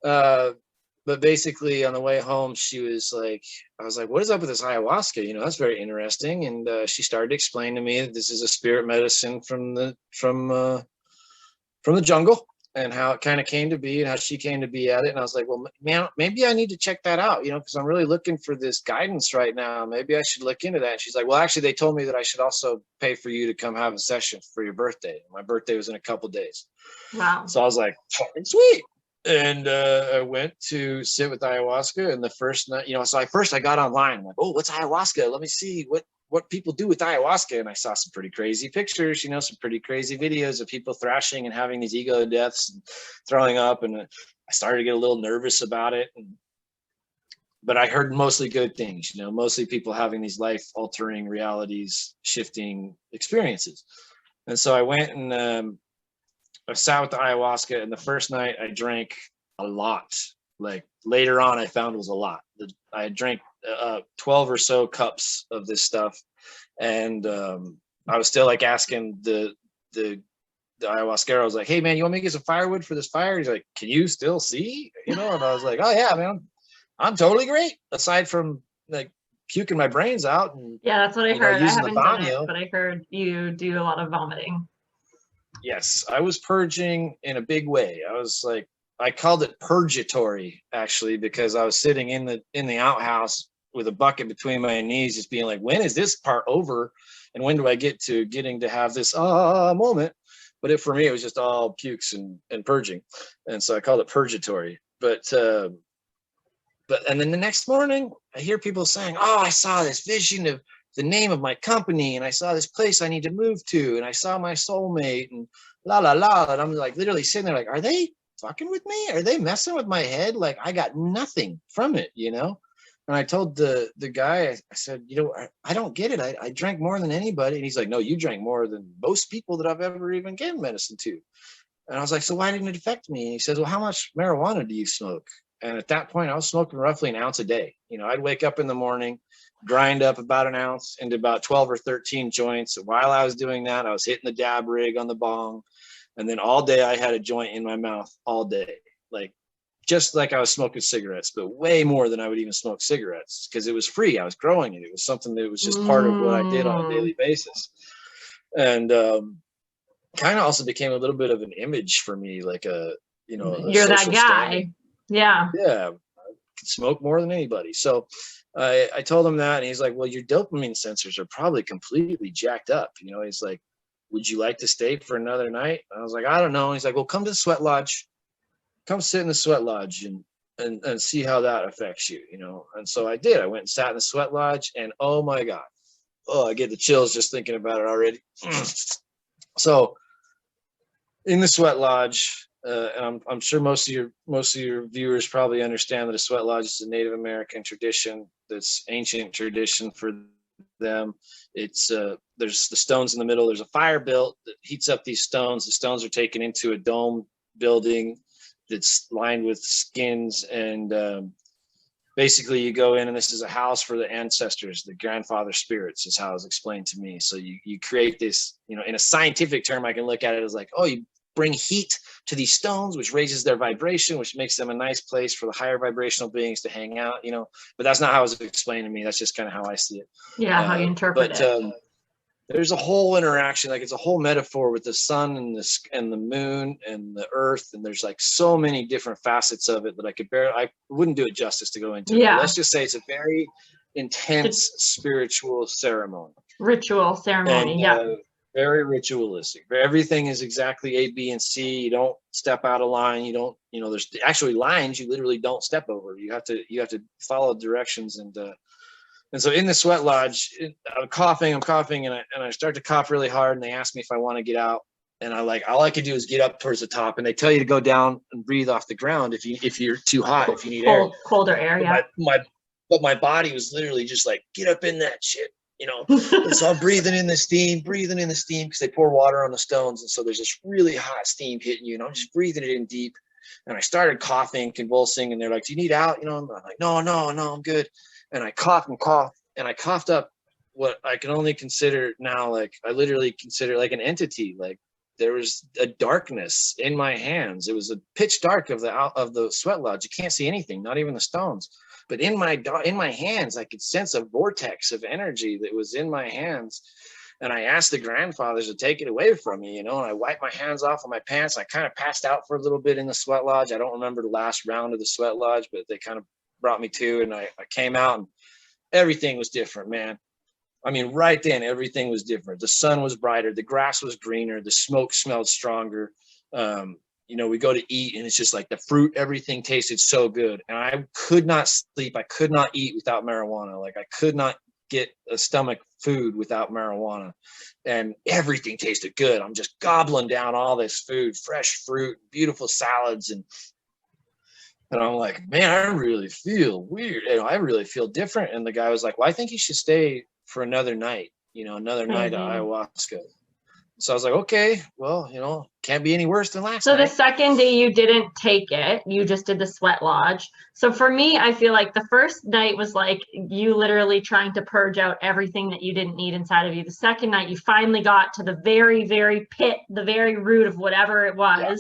Sure. But basically, on the way home, I was like, "What is up with this ayahuasca? That's very interesting." And she started to explain to me that this is a spirit medicine from the jungle, and how it kind of came to be and how she came to be at it. And I was like, "Well, man, maybe I need to check that out, because I'm really looking for this guidance right now. Maybe I should look into that." And she's like, "Well, actually, they told me that I should also pay for you to come have a session for your birthday." My birthday was in a couple of days. Wow. So I was like, sweet. And I went to sit with ayahuasca. And the first night, so I got online. I'm like, "Oh, what's ayahuasca? Let me see what people do with ayahuasca." And I saw some pretty crazy pictures, some pretty crazy videos of people thrashing and having these ego deaths and throwing up. And I started to get a little nervous about it. But I heard mostly good things, mostly people having these life altering, realities shifting experiences. And so I went and I sat with the ayahuasca, and the first night I drank a lot. Like later on, I found it was a lot. I drank 12 or so cups of this stuff. And I was still like asking the ayahuasca, I was like, "Hey man, you want me to get some firewood for this fire?" He's like, "Can you still see?" And I was like, "Oh yeah, man, I'm totally great. Aside from like puking my brains out." And, that's what I heard. I haven't done it, but I heard you do a lot of vomiting. Yes, I was purging in a big way. I called it purgatory, actually, because I was sitting in the outhouse with a bucket between my knees, just being like, "When is this part over? And when do I get to getting to have this moment?" But for me, it was just all pukes and purging. And so I called it purgatory. But and then the next morning, I hear people saying, "Oh, I saw this vision of the name of my company, and I saw this place I need to move to, and I saw my soulmate, and la la la." And I'm like literally sitting there like, are they fucking with me? Are they messing with my head? Like, I got nothing from it, you know? And I told the guy, I said, you know, I don't get it. I drank more than anybody. And he's like, no, you drank more than most people that I've ever even given medicine to. And I was like, so why didn't it affect me? And he says, well, how much marijuana do you smoke? And at that point, I was smoking roughly an ounce a day. You know, I'd wake up in the morning, grind up about an ounce into about 12 or 13 joints. While I was doing that, I was hitting the dab rig on the bong. And then all day I had a joint in my mouth all day, like just like I was smoking cigarettes, but way more than I would even smoke cigarettes because it was free. I was growing it. It was something that was just part of what I did on a daily basis. And kind of also became a little bit of an image for me, like a, you know, a you're that social guy. standing. Yeah. Yeah. I could smoke more than anybody. So I told him that, and he's like, well, your dopamine sensors are probably completely jacked up. You know, he's like, would you like to stay for another night? I was like, I don't know. And he's like, well, come to the sweat lodge. Come sit in the sweat lodge and see how that affects you, you know? And so I did. I went and sat in the sweat lodge, and oh my God. Oh, I get the chills just thinking about it already. So in the sweat lodge, and I'm sure most of your viewers probably understand that a sweat lodge is a Native American tradition. That's ancient tradition for them. It's there's the stones in the middle. There's a fire built that heats up these stones. The stones are taken into a dome building that's lined with skins, and basically you go in, and this is a house for the ancestors, the grandfather spirits is how it was explained to me. So you create this, you know, in a scientific term, I can look at it as like, oh, you bring heat to these stones, which raises their vibration, which makes them a nice place for the higher vibrational beings to hang out, you know. But that's not how it was explained to me. That's just kind of how I see it. Yeah, how you interpret it. There's a whole interaction, like it's a whole metaphor with the sun and the moon and the earth, and there's like so many different facets of it that I wouldn't do it justice to go into. Yeah. But let's just say it's a very intense spiritual ceremony. Ritual ceremony, and, yeah. Very ritualistic. Everything is exactly A, B, and C. You don't step out of line. You don't, you know, there's actually lines you literally don't step over. You have to follow directions. And so in the sweat lodge, I'm coughing, and I start to cough really hard, and they ask me if I want to get out. And all I could do is get up towards the top, and they tell you to go down and breathe off the ground if you're too hot, if you need air. Colder air, yeah. But my body was literally just like, get up in that shit, you know. And so I'm breathing in the steam because they pour water on the stones, and so there's this really hot steam hitting you, and I'm just breathing it in deep. And I started coughing, convulsing, and they're like, do you need out? You know, I'm like, no, I'm good. And I coughed, and I coughed up what I can only consider now, like I literally consider like an entity. Like there was a darkness in my hands. It was a pitch dark of the sweat lodge. You can't see anything, not even the stones. But in my hands, I could sense a vortex of energy that was in my hands. And I asked the grandfathers to take it away from me, you know, and I wiped my hands off of my pants. I kind of passed out for a little bit in the sweat lodge. I don't remember the last round of the sweat lodge, but they kind of brought me to, and I came out, and everything was different, man. I mean, right then, everything was different. The sun was brighter. The grass was greener. The smoke smelled stronger. You know, we go to eat, and it's just like the fruit, everything tasted so good. And I could not sleep. I could not eat without marijuana. Like I could not get a stomach food without marijuana. And everything tasted good. I'm just gobbling down all this food, fresh fruit, beautiful salads, and I'm like, man, I really feel weird. You know, I really feel different. And the guy was like, well, I think you should stay for another night, you know, another night of ayahuasca. So I was like, okay, well, you know, can't be any worse than last night. So the second day you didn't take it, you just did the sweat lodge. So for me, I feel like the first night was like you literally trying to purge out everything that you didn't need inside of you. The second night, you finally got to the very, very pit, the very root of whatever it was. Yeah.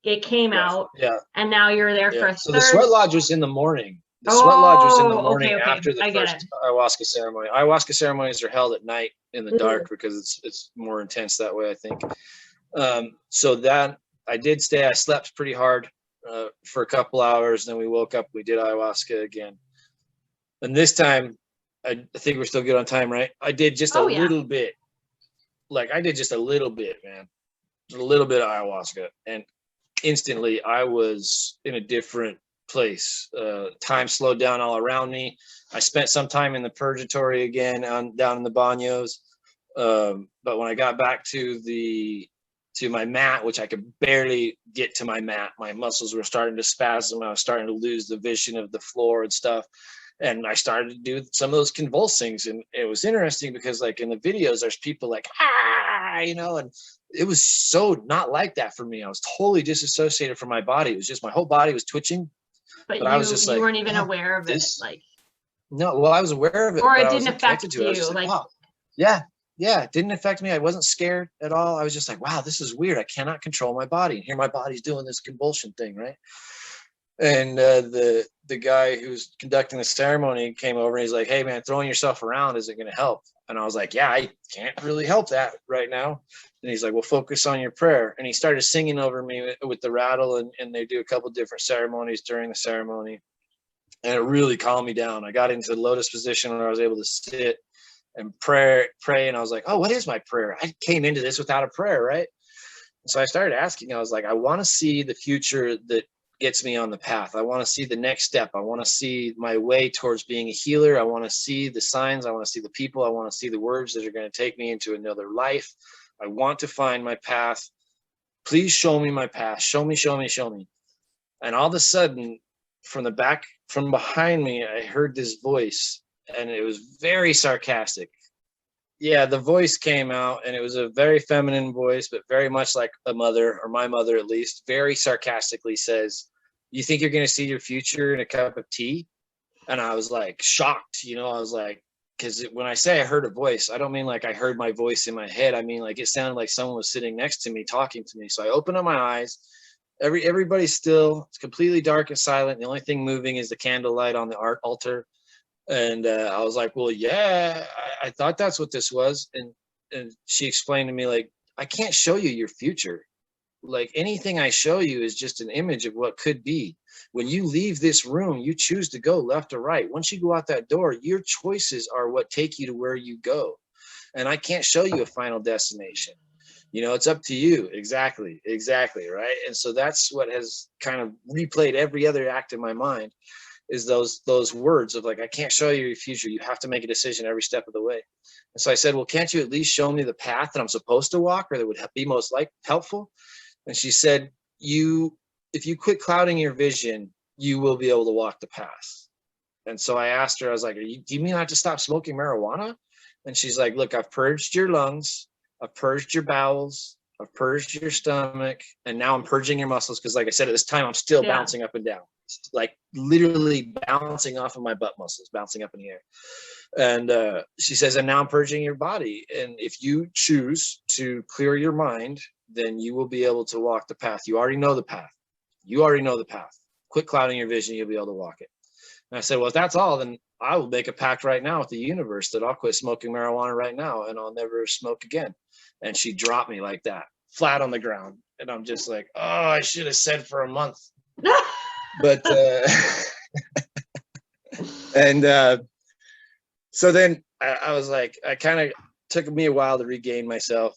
It came out, and now you're there for a So third. the sweat lodge was in the morning. The sweat lodge was in the morning after the first ayahuasca ceremony. Ayahuasca ceremonies are held at night in the dark because it's more intense that way, I think. So that I did stay. I slept pretty hard for a couple hours. Then we woke up. We did ayahuasca again, and this time I think we're still good on time, right? I did just a little bit. Like I did just a little bit, man, a little bit of ayahuasca, and instantly I was in a different place. Time slowed down all around me. I spent some time in the purgatory again down in the banos. But when I got back to the to my mat, which I could barely get to my mat. My muscles were starting to spasm. I was starting to lose the vision of the floor and stuff. And I started to do some of those convulsings. And it was interesting because like in the videos, there's people like, you know, and it was so not like that for me. I was totally disassociated from my body. It was just my whole body was twitching. But I was just you like, weren't even aware of it, like. No, well, I was aware of it, Or but it I didn't wasn't connected affect to it. I was you, just like, like. wow. Yeah, it didn't affect me. I wasn't scared at all. I was just like, wow, this is weird. I cannot control my body. And here my body's doing this convulsion thing, right? And the guy who's conducting the ceremony came over and he's like, hey, man, throwing yourself around isn't going to help. And I was like, yeah, I can't really help that right now. And he's like, well, focus on your prayer. And he started singing over me with the rattle, and they do a couple different ceremonies during the ceremony. And it really calmed me down. I got into the lotus position where I was able to sit and pray. And I was like, oh, what is my prayer? I came into this without a prayer, right? And so I started asking, I was like, I want to see the future that gets me on the path. I want to see the next step. I want to see my way towards being a healer. I want to see the signs. I want to see the people. I want to see the words that are going to take me into another life. I want to find my path. Please show me my path. Show me, show me, show me. And all of a sudden, from behind me, I heard this voice, and it was very sarcastic. Yeah, the voice came out, and it was a very feminine voice, but very much like a mother, or my mother at least, very sarcastically says, you think you're going to see your future in a cup of tea? And I was like shocked, you know, I was like, because when I say I heard a voice, I don't mean like I heard my voice in my head. I mean, like it sounded like someone was sitting next to me talking to me. So I opened up my eyes. Everybody's still. It's completely dark and silent. The only thing moving is the candlelight on the art altar. And I was like, well, yeah, I thought that's what this was. And she explained to me, like, I can't show you your future. Like anything I show you is just an image of what could be. When you leave this room, you choose to go left or right. Once you go out that door, your choices are what take you to where you go. And I can't show you a final destination. You know, it's up to you. Exactly. Right. And so that's what has kind of replayed every other act in my mind, is those words of like, I can't show you your future. You have to make a decision every step of the way. And so I said, well, can't you at least show me the path that I'm supposed to walk, or that would be most helpful? And she said, if you quit clouding your vision, you will be able to walk the path. And so I asked her, I was like, do you mean I have to stop smoking marijuana? And she's like, look, I've purged your lungs. I've purged your bowels. I've purged your stomach. And now I'm purging your muscles. Because like I said, at this time, I'm still bouncing up and down, like literally bouncing off of my butt muscles, bouncing up in the air. And she says, and now I'm purging your body. And if you choose to clear your mind, then you will be able to walk the path. You already know the path. Quit clouding your vision. You'll be able to walk it. And I said, well, if that's all, then I will make a pact right now with the universe that I'll quit smoking marijuana right now and I'll never smoke again. And she dropped me like that, flat on the ground. And I'm just like, oh, I should have said for a month. But, so then I was like, I kind of took me a while to regain myself.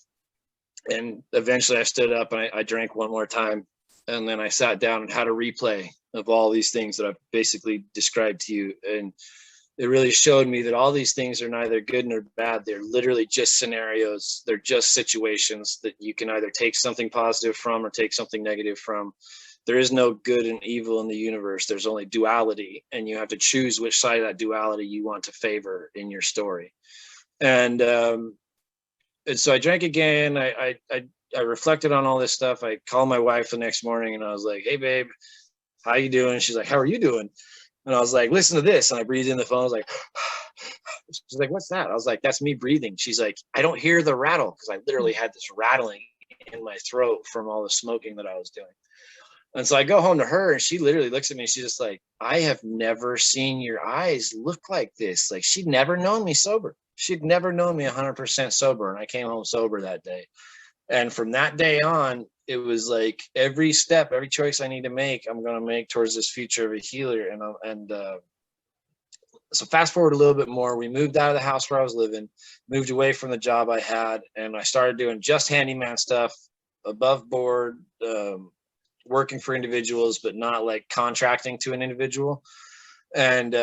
And eventually I stood up and I drank one more time. And then I sat down and had a replay of all these things that I've basically described to you. And it really showed me that all these things are neither good nor bad. They're literally just scenarios. They're just situations that you can either take something positive from or take something negative from. There is no good and evil in the universe. There's only duality, and you have to choose which side of that duality you want to favor in your story. And so I drank again. I reflected on all this stuff. I called my wife the next morning and I was like, hey, babe, how you doing? She's like, how are you doing? And I was like, listen to this. And I breathed in the phone. I was like, she's like, what's that? I was like, that's me breathing. She's like, I don't hear the rattle, because I literally had this rattling in my throat from all the smoking that I was doing. And so I go home to her and she literally looks at me. She's just like, I have never seen your eyes look like this. Like, she'd never known me sober. She'd never known me 100% sober. And I came home sober that day. And from that day on, it was like every step, every choice I need to make, I'm going to make towards this future of a healer. So fast forward a little bit more, we moved out of the house where I was living, moved away from the job I had, and I started doing just handyman stuff, above board, working for individuals, but not like contracting to an individual. And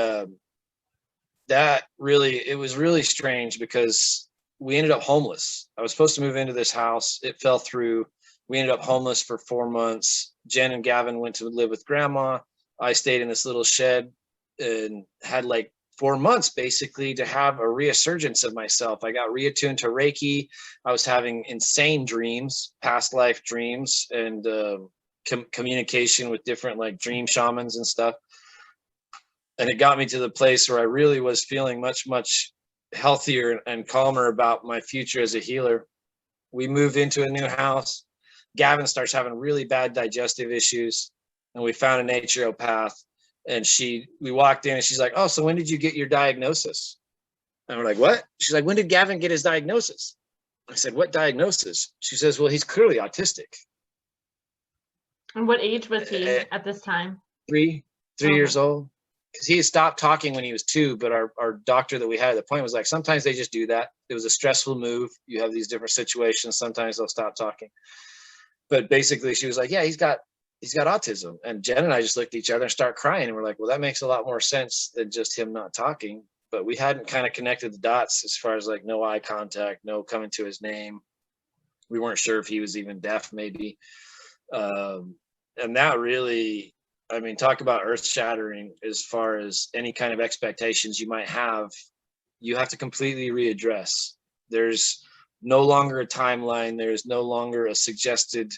that really, it was really strange because we ended up homeless. I was supposed to move into this house. It fell through. We ended up homeless for 4 months. Jen and Gavin went to live with grandma. I stayed in this little shed and had like 4 months basically to have a resurgence of myself. I got reattuned to Reiki. I was having insane dreams, past life dreams, and communication with different like dream shamans and stuff. And it got me to the place where I really was feeling much, much healthier and calmer about my future as a healer. We moved into a new house. Gavin starts having really bad digestive issues, and we found a naturopath. And we walked in and she's like, "Oh, so when did you get your diagnosis?" And we're like, "What?" She's like, "When did Gavin get his diagnosis?" I said, "What diagnosis?" She says, "Well, he's clearly autistic." And what age was he at this time? 3 years old. Because he had stopped talking when he was 2, but our doctor that we had at the point was like, sometimes they just do that. It was a stressful move. You have these different situations. Sometimes they'll stop talking. But basically she was like, "Yeah, he's got autism." And Jen and I just looked at each other and start crying. And we're like, well, that makes a lot more sense than just him not talking. But we hadn't kind of connected the dots as far as like no eye contact, no coming to his name. We weren't sure if he was even deaf, maybe. And that really, I mean, talk about earth shattering as far as any kind of expectations you might have. You have to completely readdress. There's no longer a timeline. There's no longer a suggested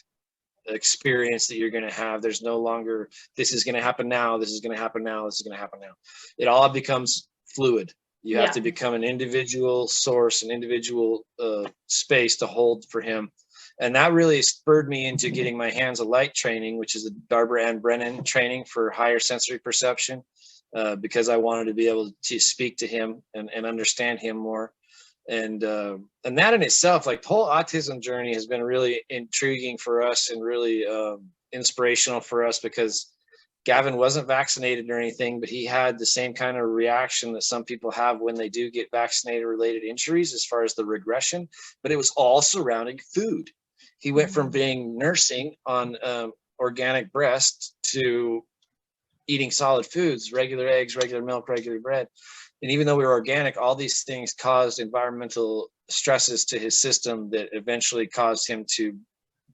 experience that you're going to have. There's no longer, this is going to happen now. This is going to happen now. This is going to happen now. It all becomes fluid. You have to become an individual source, an individual space to hold for him. And that really spurred me into getting my Hands of Light training, which is the Barbara Ann Brennan training for higher sensory perception, because I wanted to be able to speak to him and understand him more. And that in itself, like the whole autism journey has been really intriguing for us and really inspirational for us, because Gavin wasn't vaccinated or anything, but he had the same kind of reaction that some people have when they do get vaccinated related injuries as far as the regression, but it was all surrounding food. He went from being nursing on organic breast to eating solid foods, regular eggs, regular milk, regular bread. And even though we were organic, all these things caused environmental stresses to his system that eventually caused him to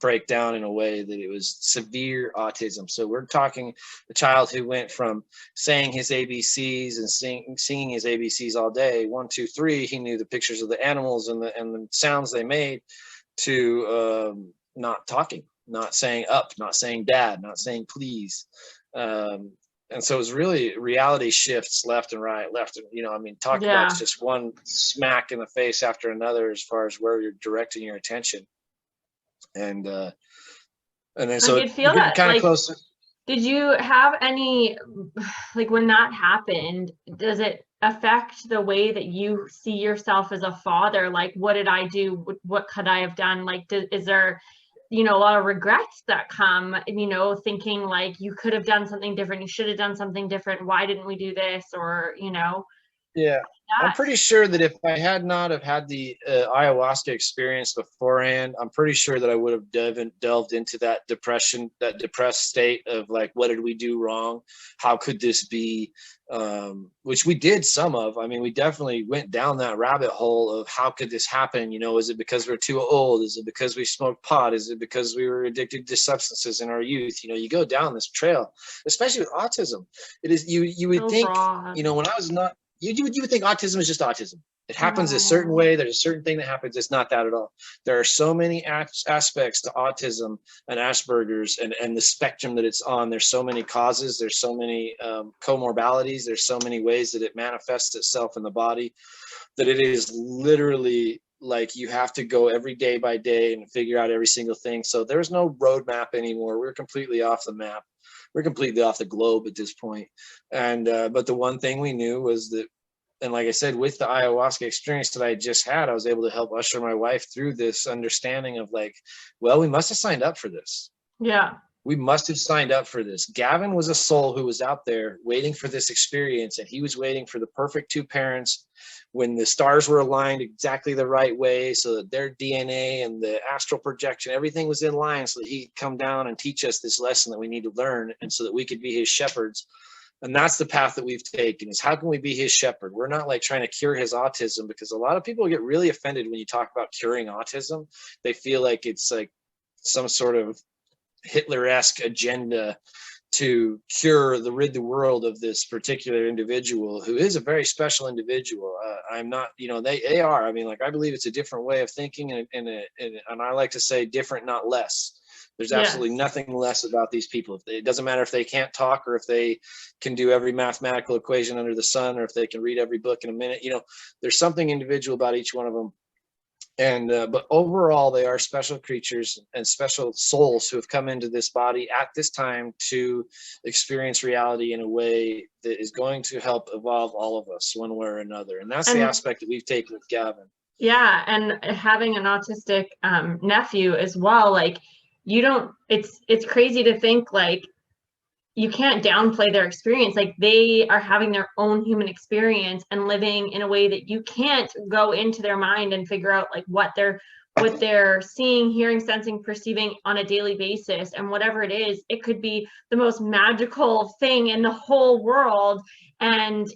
break down in a way that it was severe autism. So we're talking a child who went from saying his ABCs and singing his ABCs all day, 1, 2, 3. He knew the pictures of the animals and the sounds they made, to not talking, not saying up, not saying dad, not saying please. And so it was really reality shifts left and right, I mean, talk about just one smack in the face after another as far as where you're directing your attention. And then so it feel that kind of like, close. Did you have any, like when that happened, does it affect the way that you see yourself as a father? Like, what did I do? What could I have done? Like, is there, a lot of regrets that come, thinking like you could have done something different. You should have done something different. Why didn't we do this? Or, Yeah. I'm pretty sure that if I had not have had the ayahuasca experience beforehand, I'm pretty sure that I would have delved into that depression, that depressed state of like, what did we do wrong? How could this be? Which we did some of. I mean, we definitely went down that rabbit hole of how could this happen? Is it because we're too old? Is it because we smoked pot? Is it because we were addicted to substances in our youth? You go down this trail, especially with autism. It is, you would think, when I was not, you would think autism is just autism. It happens a certain way. There's a certain thing that happens. It's not that at all. There are so many aspects to autism and Asperger's and the spectrum that it's on. There's so many causes. There's so many comorbidities. There's so many ways that it manifests itself in the body, that it is literally like you have to go every day by day and figure out every single thing. So there's no roadmap anymore. We're completely off the map. We're completely off the globe at this point. And but the one thing we knew was that, and like I said, with the ayahuasca experience that I just had, I was able to help usher my wife through this understanding of like, well, we must have signed up for this. Yeah. We must have signed up for this. Gavin was a soul who was out there waiting for this experience, and he was waiting for the perfect 2 parents when the stars were aligned exactly the right way, so that their DNA and the astral projection, everything was in line, so that he'd come down and teach us this lesson that we need to learn, and so that we could be his shepherds. And that's the path that we've taken, is how can we be his shepherd? We're not like trying to cure his autism, because a lot of people get really offended when you talk about curing autism. They feel like it's like some sort of Hitler-esque agenda to rid the world of this particular individual who is a very special individual. I'm not, they are. I mean, like, I believe it's a different way of thinking, and I like to say different, not less. There's absolutely nothing less about these people. It doesn't matter if they can't talk or if they can do every mathematical equation under the sun or if they can read every book in a minute. There's something individual about each one of them. And but overall, they are special creatures and special souls who have come into this body at this time to experience reality in a way that is going to help evolve all of us one way or another. And that's the aspect that we've taken with Gavin. Yeah, and having an autistic nephew as well, like, it's crazy to think, like, you can't downplay their experience. Like, they are having their own human experience and living in a way that you can't go into their mind and figure out, like, what they're seeing, hearing, sensing, perceiving on a daily basis. And whatever it is, it could be the most magical thing in the whole world. And,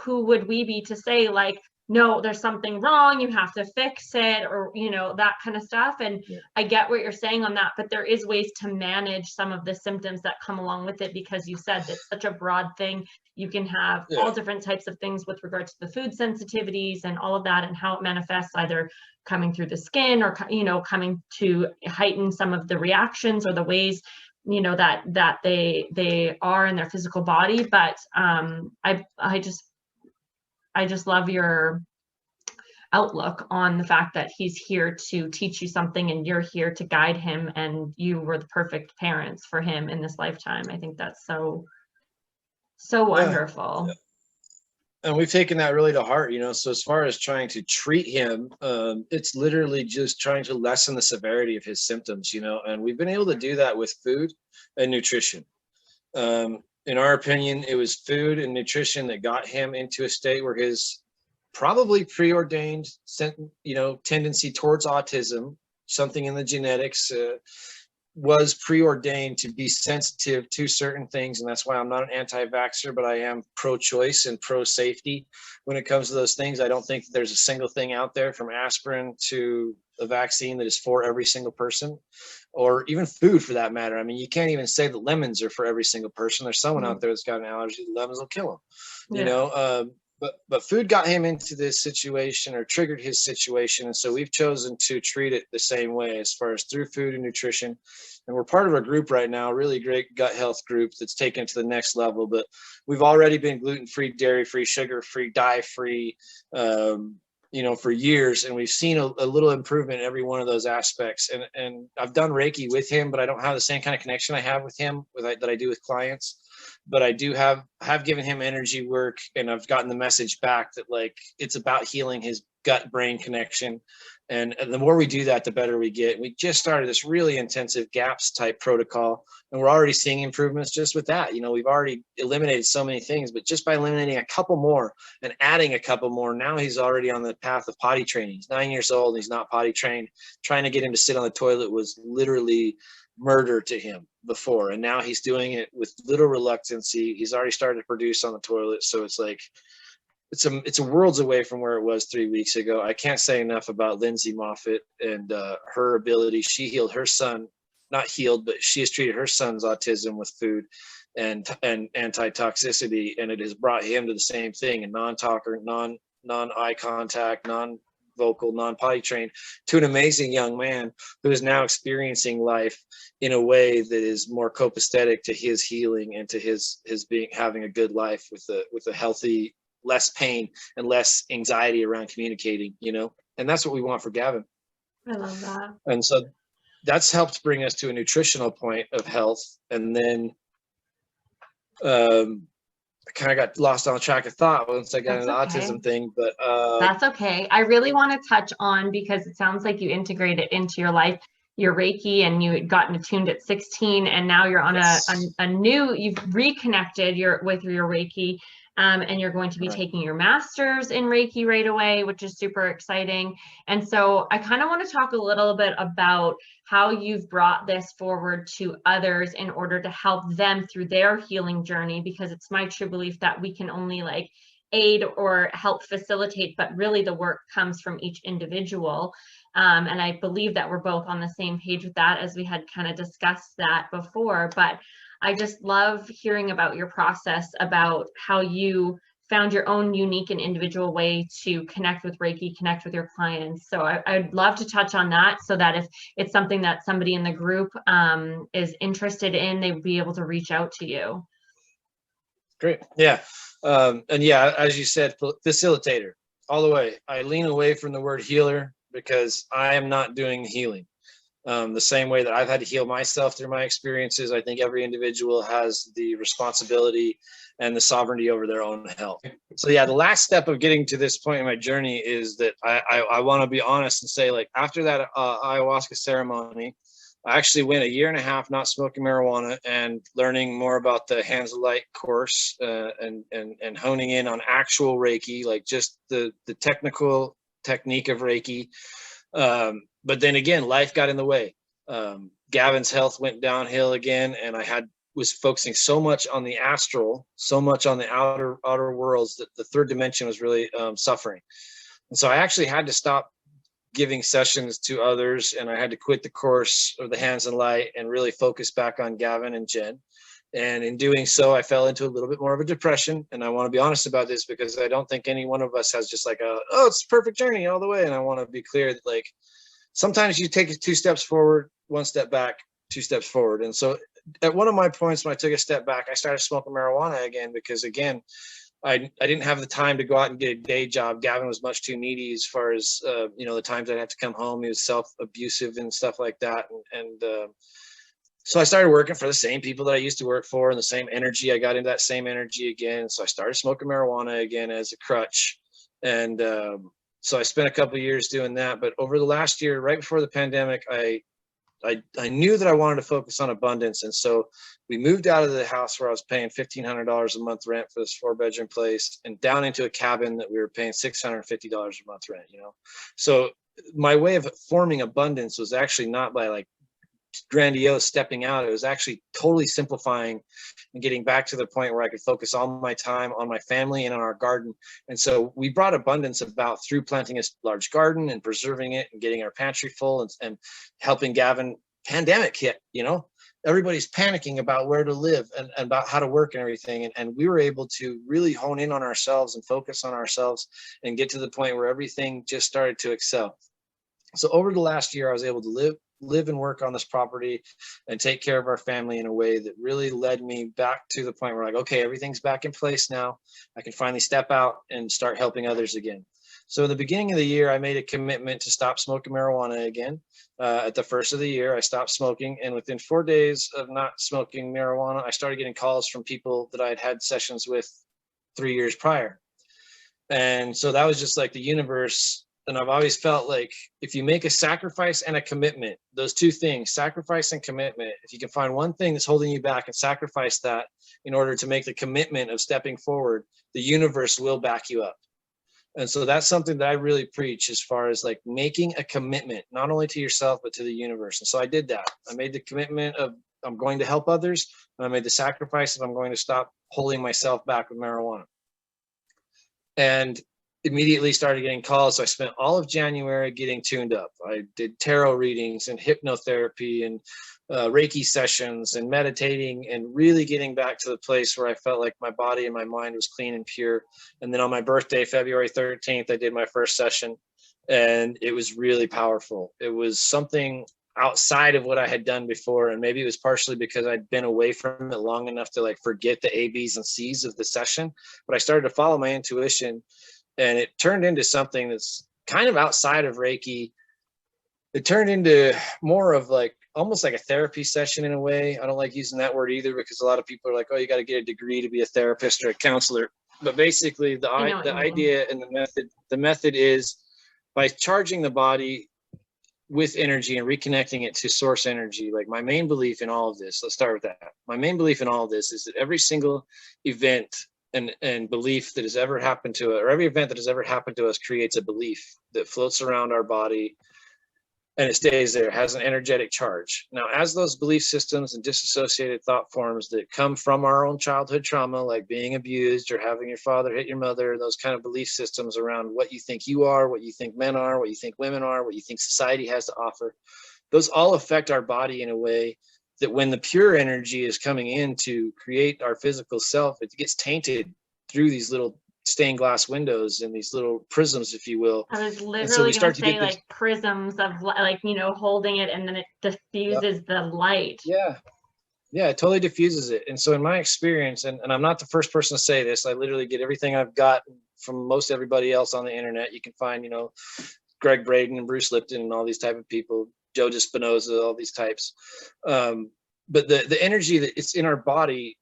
who would we be to say, like, no, there's something wrong, you have to fix it, or, that kind of stuff. And I get what you're saying on that, but there is ways to manage some of the symptoms that come along with it, because you said it's such a broad thing. You can have all different types of things with regard to the food sensitivities and all of that, and how it manifests, either coming through the skin or, coming to heighten some of the reactions or the ways, that they are in their physical body. But I just love your outlook on the fact that he's here to teach you something and you're here to guide him, and you were the perfect parents for him in this lifetime. I think that's so wonderful. And we've taken that really to heart, so as far as trying to treat him, it's literally just trying to lessen the severity of his symptoms, and we've been able to do that with food and nutrition. In our opinion, it was food and nutrition that got him into a state where his probably preordained, tendency towards autism, something in the genetics, was preordained to be sensitive to certain things. And that's why I'm not an anti-vaxxer, but I am pro-choice and pro-safety when it comes to those things. I don't think there's a single thing out there, from aspirin to a vaccine, that is for every single person, or even food for that matter. I mean, you can't even say that lemons are for every single person. There's someone out there that's got an allergy. Lemons will kill them, But food got him into this situation, or triggered his situation. And so we've chosen to treat it the same way, as far as through food and nutrition. And we're part of a group right now, a really great gut health group that's taken it to the next level. But we've already been gluten-free, dairy-free, sugar-free, dye-free, for years. And we've seen a little improvement in every one of those aspects. And I've done Reiki with him, but I don't have the same kind of connection I have with him that I do with clients. But I do have given him energy work, and I've gotten the message back that, like, it's about healing his gut brain connection. And the more we do that, the better we get. We just started this really intensive GAPS type protocol, and we're already seeing improvements just with that. We've already eliminated so many things, but just by eliminating a couple more and adding a couple more, now he's already on the path of potty training. He's 9 years old and he's not potty trained. Trying to get him to sit on the toilet was literally murder to him before, and now he's doing it with little reluctance. He's already started to produce on the toilet. So it's like, it's a worlds away from where it was 3 weeks ago. I can't say enough about Lindsay Moffat and her ability. She healed her son, not healed, but she has treated her son's autism with food and anti-toxicity, and it has brought him to the same thing: a non-talker, non-eye contact, non-vocal, non-potty trained, to an amazing young man who is now experiencing life in a way that is more copacetic to his healing and to his having a good life with a healthy, less pain and less anxiety around communicating, and that's what we want for Gavin. I love that. And so that's helped bring us to a nutritional point of health. And then I kind of got lost on track of thought once I got into the autism thing, but that's okay. I really want to touch on, because it sounds like you integrate it into your life, your Reiki, and you had gotten attuned at 16, and now you're on a new, you've reconnected with your Reiki, and you're going to be taking your master's in Reiki right away, which is super exciting. And so I kind of want to talk a little bit about how you've brought this forward to others in order to help them through their healing journey, because it's my true belief that we can only aid or help facilitate, but really the work comes from each individual. And I believe that we're both on the same page with that, as we had kind of discussed that before. But I just love hearing about your process, about how you found your own unique and individual way to connect with Reiki, connect with your clients. So I'd love to touch on that, so that if it's something that somebody in the group is interested in, they would be able to reach out to you. Great. Yeah. And yeah, as you said, facilitator all the way. I lean away from the word healer because I am not doing healing. The same way that I've had to heal myself through my experiences, I think every individual has the responsibility and the sovereignty over their own health. So yeah, the last step of getting to this point in my journey is that I want to be honest and say, like, after that ayahuasca ceremony, I actually went a year and a half not smoking marijuana and learning more about the Hands of Light course, and honing in on actual Reiki, like just the technical technique of Reiki. But then again, life got in the way. Gavin's health went downhill again, and I was focusing so much on the astral, so much on the outer worlds, that the third dimension was really suffering. And so I actually had to stop giving sessions to others, and I had to quit the course of the Hands and Light and really focus back on Gavin and Jen. And in doing so, I fell into a little bit more of a depression. And I want to be honest about this, because I don't think any one of us has just like it's a perfect journey all the way. And I want to be clear that, like, sometimes you take 2 steps forward, 1 step back, 2 steps forward. And so at one of my points, when I took a step back, I started smoking marijuana again, because again, I didn't have the time to go out and get a day job. Gavin was much too needy as far as, the times I'd have to come home. He was self-abusive and stuff like that. So I started working for the same people that I used to work for, and the same energy. I got into that same energy again. So I started smoking marijuana again as a crutch. And so I spent a couple of years doing that. But over the last year, right before the pandemic, I knew that I wanted to focus on abundance. And so we moved out of the house where I was paying $1,500 a month rent for this 4-bedroom place, and down into a cabin that we were paying $650 a month rent, So my way of forming abundance was actually not by like grandiose stepping out. It was actually totally simplifying and getting back to the point where I could focus all my time on my family and on our garden. And so we brought abundance about through planting a large garden and preserving it and getting our pantry full, and helping Gavin. Pandemic hit, everybody's panicking about where to live and about how to work and everything. And we were able to really hone in on ourselves and focus on ourselves and get to the point where everything just started to excel. So over the last year, I was able to live and work on this property and take care of our family in a way that really led me back to the point where, like, okay, everything's back in place now. I can finally step out and start helping others again. So in the beginning of the year, I made a commitment to stop smoking marijuana again. At the first of the year, I stopped smoking. And within 4 days of not smoking marijuana, I started getting calls from people that I had had sessions with 3 years prior. And so that was just like the universe. And I've always felt like if you make a sacrifice and a commitment, those 2 things, sacrifice and commitment, if you can find one thing that's holding you back and sacrifice that in order to make the commitment of stepping forward, the universe will back you up. And so that's something that I really preach, as far as like making a commitment, not only to yourself, but to the universe. And so I did that. I made the commitment of I'm going to help others. And I made the sacrifice of I'm going to stop holding myself back with marijuana. And immediately started getting calls. So I spent all of January getting tuned up. I did tarot readings and hypnotherapy and Reiki sessions and meditating, and really getting back to the place where I felt like my body and my mind was clean and pure. And then on my birthday, February 13th, I did my first session, and it was really powerful. It was something outside of what I had done before. And maybe it was partially because I'd been away from it long enough to like forget the A, B's, and C's of the session. But I started to follow my intuition, and it turned into something that's kind of outside of Reiki. It turned into more of like almost like a therapy session in a way. I don't like using that word either, because a lot of people are like, oh, you got to get a degree to be a therapist or a counselor. But basically the idea and the method is by charging the body with energy and reconnecting it to source energy. Like my main belief in all of this, let's start with that. My main belief in all of this is that every single event and belief that has ever happened to it, or every event that has ever happened to us, creates a belief that floats around our body and it stays there. It has an energetic charge. Now, as those belief systems and disassociated thought forms that come from our own childhood trauma, like being abused or having your father hit your mother, those kind of belief systems around what you think you are, what you think men are, what you think women are, what you think society has to offer, those all affect our body in a way that when the pure energy is coming in to create our physical self, it gets tainted through these little stained glass windows and these little prisms, if you will. I was And so we literally going start to to say get this. like prisms of like, you know, holding it and then it diffuses the light. Yeah. Yeah, it totally diffuses it. And so in my experience, and I'm not the first person to say this, I literally get everything I've got from most everybody else on the internet. You can find, you know, Greg Braden and Bruce Lipton and all these type of people, Joe Dispenza, all these types. But the energy that it's in our body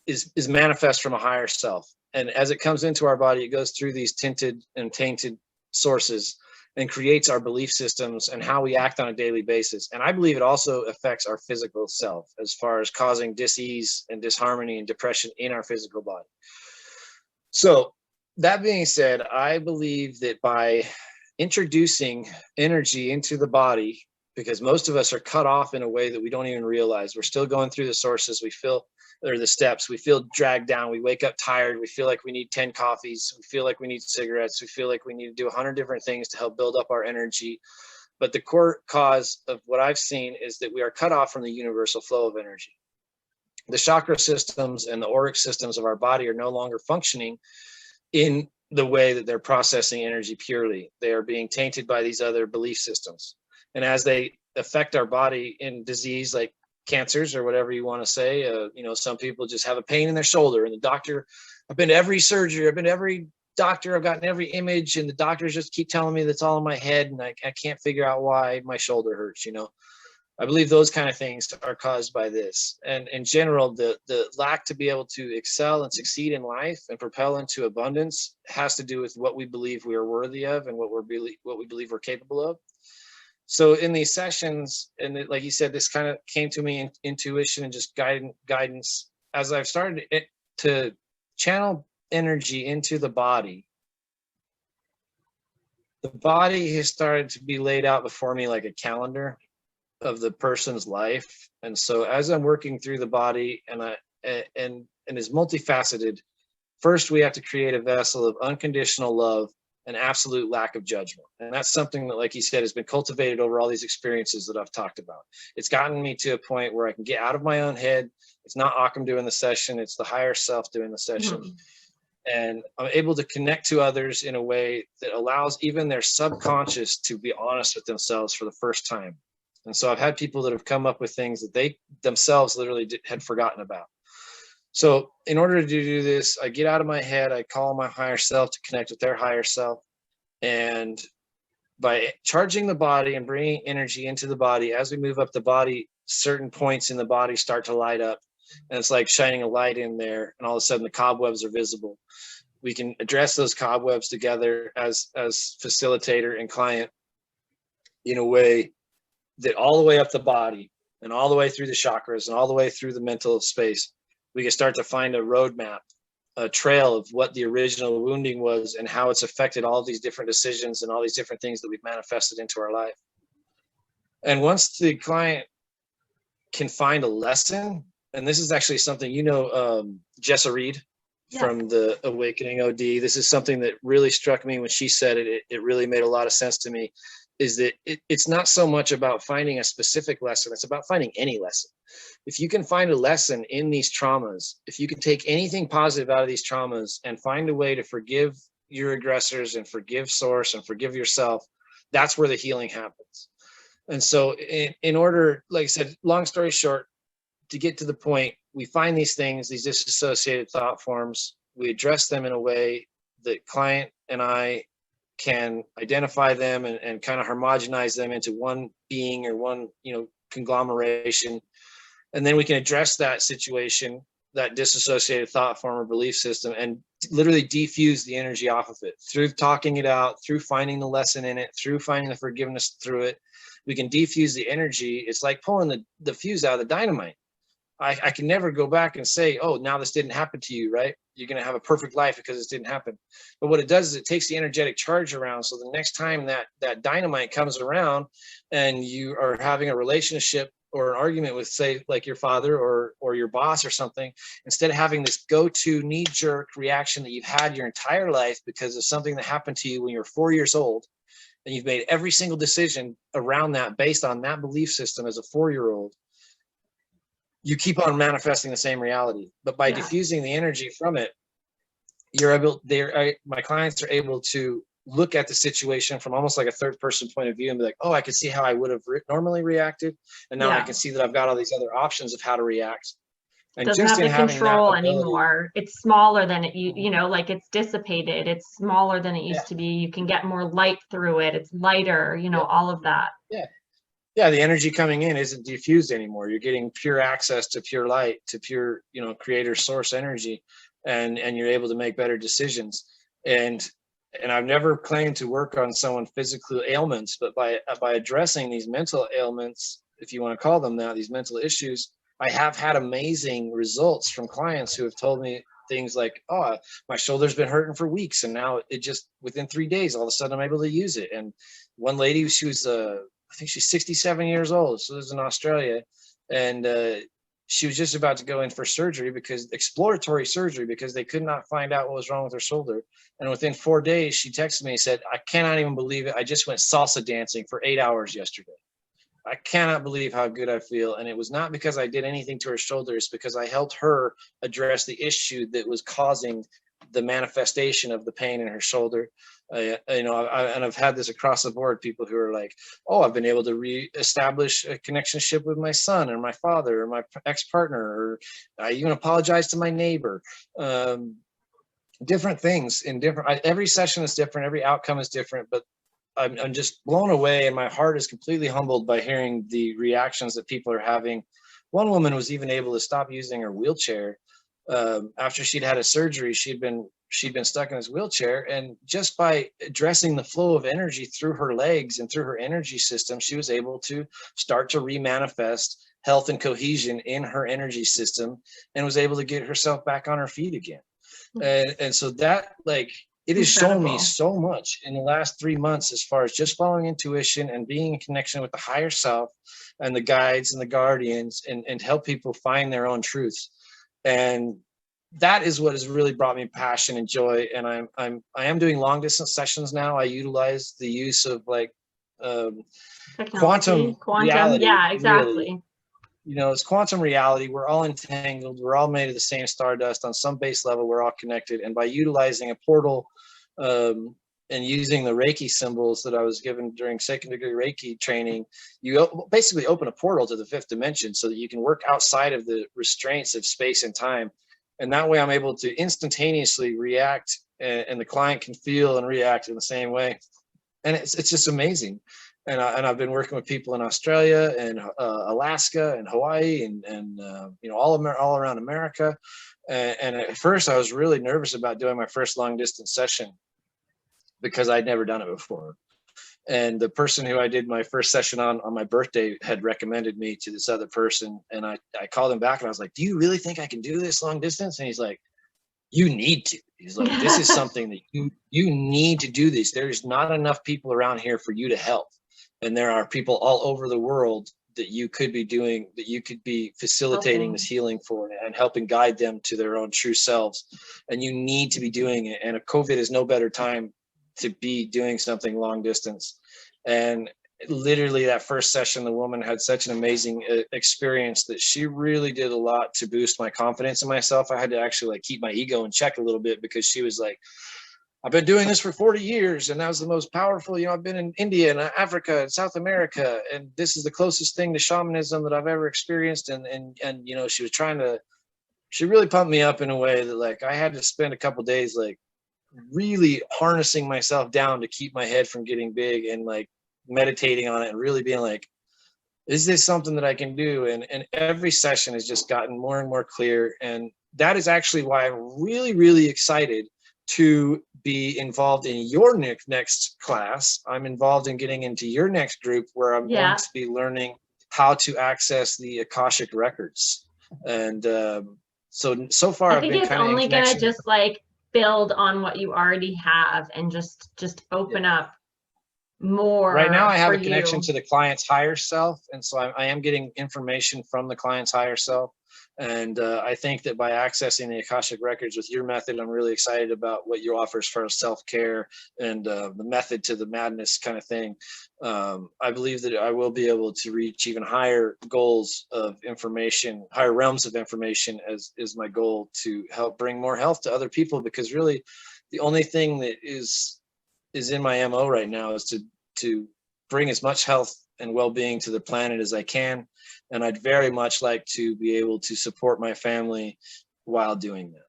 is manifest from a higher self. And as it comes into our body, it goes through these tinted and tainted sources and creates our belief systems and how we act on a daily basis. And I believe it also affects our physical self as far as causing dis-ease and disharmony and depression in our physical body. So that being said, I believe that by introducing energy into the body, because most of us are cut off in a way that we don't even realize. We're still going through the sources. We feel, or the steps, we feel dragged down. We wake up tired. We feel like we need 10 coffees. We feel like we need cigarettes. We feel like we need to do 100 different things to help build up our energy. But the core cause of what I've seen is that we are cut off from the universal flow of energy. The chakra systems and the auric systems of our body are no longer functioning in the way that they're processing energy purely. They are being tainted by these other belief systems. And as they affect our body in disease like cancers or whatever you want to say, you know, some people just have a pain in their shoulder and the doctor, I've been to every surgery, I've been to every doctor, I've gotten every image, and the doctors just keep telling me that's all in my head and I can't figure out why my shoulder hurts, you know. I believe those kind of things are caused by this. And in general, the lack to be able to excel and succeed in life and propel into abundance has to do with what we believe we are worthy of and what we believe we're capable of. So in these sessions, and like you said, this kind of came to me in intuition and just guidance as I've started to channel energy into the body. The body has started to be laid out before me like a calendar of the person's life. And so as I'm working through the body and is multifaceted, first we have to create a vessel of unconditional love and absolute lack of judgment. And that's something that, like you said, has been cultivated over all these experiences that I've talked about. It's gotten me to a point where I can get out of my own head. It's not Ockham doing the session, it's the higher self doing the session. Mm-hmm. And I'm able to connect to others in a way that allows even their subconscious to be honest with themselves for the first time. And so I've had people that have come up with things that they themselves literally had forgotten about. So in order to do this, I get out of my head, I call my higher self to connect with their higher self. And by charging the body and bringing energy into the body, as we move up the body, certain points in the body start to light up. And it's like shining a light in there, and all of a sudden the cobwebs are visible. We can address those cobwebs together as facilitator and client in a way that all the way up the body and all the way through the chakras and all the way through the mental space, we can start to find a roadmap, a trail of what the original wounding was and how it's affected all of these different decisions and all these different things that we've manifested into our life. And once the client can find a lesson, and this is actually something, you know, Jessa Reed from the Awakening OD, this is something that really struck me when she said it. It really made a lot of sense to me, is that it's not so much about finding a specific lesson, it's about finding any lesson. If you can find a lesson in these traumas, if you can take anything positive out of these traumas and find a way to forgive your aggressors and forgive source and forgive yourself, that's where the healing happens. And so in order, like I said, long story short, to get to the point, we find these things, these disassociated thought forms, we address them in a way that client and I can identify them and kind of homogenize them into one being or one, you know, conglomeration. And then we can address that situation, that disassociated thought form or belief system, and literally defuse the energy off of it through talking it out, through finding the lesson in it, through finding the forgiveness through it. We can defuse the energy. It's like pulling the fuse out of the dynamite. I can never go back and say, oh, now this didn't happen to you, right? You're going to have a perfect life because this didn't happen. But what it does is it takes the energetic charge around. So the next time that dynamite comes around and you are having a relationship or an argument with, say, like your father or your boss or something, instead of having this go-to knee-jerk reaction that you've had your entire life because of something that happened to you when you were 4 years old, and you've made every single decision around that based on that belief system as a 4-year-old, you keep on manifesting the same reality. But by diffusing the energy from it, my clients are able to look at the situation from almost like a third person point of view and be like, oh, I can see how I would have normally reacted. And now I can see that I've got all these other options of how to react. And doesn't just have in the having control that ability, anymore. It's smaller than it, you know, like it's dissipated. It's smaller than it used to be. You can get more light through it. It's lighter, you know, all of that. Yeah, the energy coming in isn't diffused anymore. You're getting pure access to pure light, to pure, you know, creator source energy, and you're able to make better decisions. And I've never claimed to work on someone's physical ailments, but by addressing these mental ailments, if you want to call them that, these mental issues, I have had amazing results from clients who have told me things like, oh, my shoulder's been hurting for weeks, and now it just within 3 days, all of a sudden I'm able to use it. And one lady, she was I think she's 67 years old. So lives in Australia. And she was just about to go in for surgery, because exploratory surgery, because they could not find out what was wrong with her shoulder. And within 4 days, she texted me and said, I cannot even believe it. I just went salsa dancing for 8 hours yesterday. I cannot believe how good I feel. And it was not because I did anything to her shoulder. It's because I helped her address the issue that was causing the manifestation of the pain in her shoulder. I've had this across the board. People who are like, oh, I've been able to reestablish a connection with my son or my father or my ex-partner, or I even apologize to my neighbor. Different things in different, every session is different. Every outcome is different, but I'm just blown away, and my heart is completely humbled by hearing the reactions that people are having. One woman was even able to stop using her wheelchair after she'd had a surgery. She'd been stuck in this wheelchair, and just by addressing the flow of energy through her legs and through her energy system, she was able to start to remanifest health and cohesion in her energy system, and was able to get herself back on her feet again. And so that, like, it has shown me so much in the last 3 months, as far as just following intuition and being in connection with the higher self and the guides and the guardians, and help people find their own truths. And that is what has really brought me passion and joy. And I am doing long distance sessions now. I utilize the use of like quantum reality. Yeah, exactly. Really. You know, it's quantum reality. We're all entangled. We're all made of the same stardust. On some base level, we're all connected. And by utilizing a portal and using the Reiki symbols that I was given during second degree Reiki training, you basically open a portal to the fifth dimension so that you can work outside of the restraints of space and time. And that way I'm able to instantaneously react, and the client can feel and react in the same way. And it's just amazing. And I've been working with people in Australia and Alaska and Hawaii and you know, all around America. And at first I was really nervous about doing my first long distance session because I'd never done it before. And the person who I did my first session on my birthday had recommended me to this other person. And I called him back and I was like, do you really think I can do this long distance? And he's like, you need to. He's like, this is something that you need to do this. There's not enough people around here for you to help. And there are people all over the world that you could be doing, that you could be facilitating this healing for and helping guide them to their own true selves. And you need to be doing it. And COVID is no better time to be doing something long distance. And literally that first session, the woman had such an amazing experience that she really did a lot to boost my confidence in myself. I had to actually like keep my ego in check a little bit, because she was like, I've been doing this for 40 years and that was the most powerful, you know, I've been in India and Africa and South America, and this is the closest thing to shamanism that I've ever experienced. And you know, she really pumped me up in a way that like I had to spend a couple days like really harnessing myself down to keep my head from getting big, and like meditating on it and really being like, is this something that I can do? And every session has just gotten more and more clear. And that is actually why I'm really, really excited to be involved in your next class. I'm involved in getting into your next group, where I'm going to be learning how to access the Akashic records. And so far I I've think been it's kind of in only gonna connection. just like build on what you already have and just Yeah. open up Right now I more have for a connection you. to the client's higher self, and so I am getting information from the client's higher self. And I think that by accessing the Akashic records with your method, I'm really excited about what you offer as far as self-care and the method to the madness kind of thing. I believe that I will be able to reach even higher goals of information, higher realms of information, as is my goal, to help bring more health to other people. Because really the only thing that is in my MO right now is to bring as much health and well-being to the planet as I can. And I'd very much like to be able to support my family while doing that,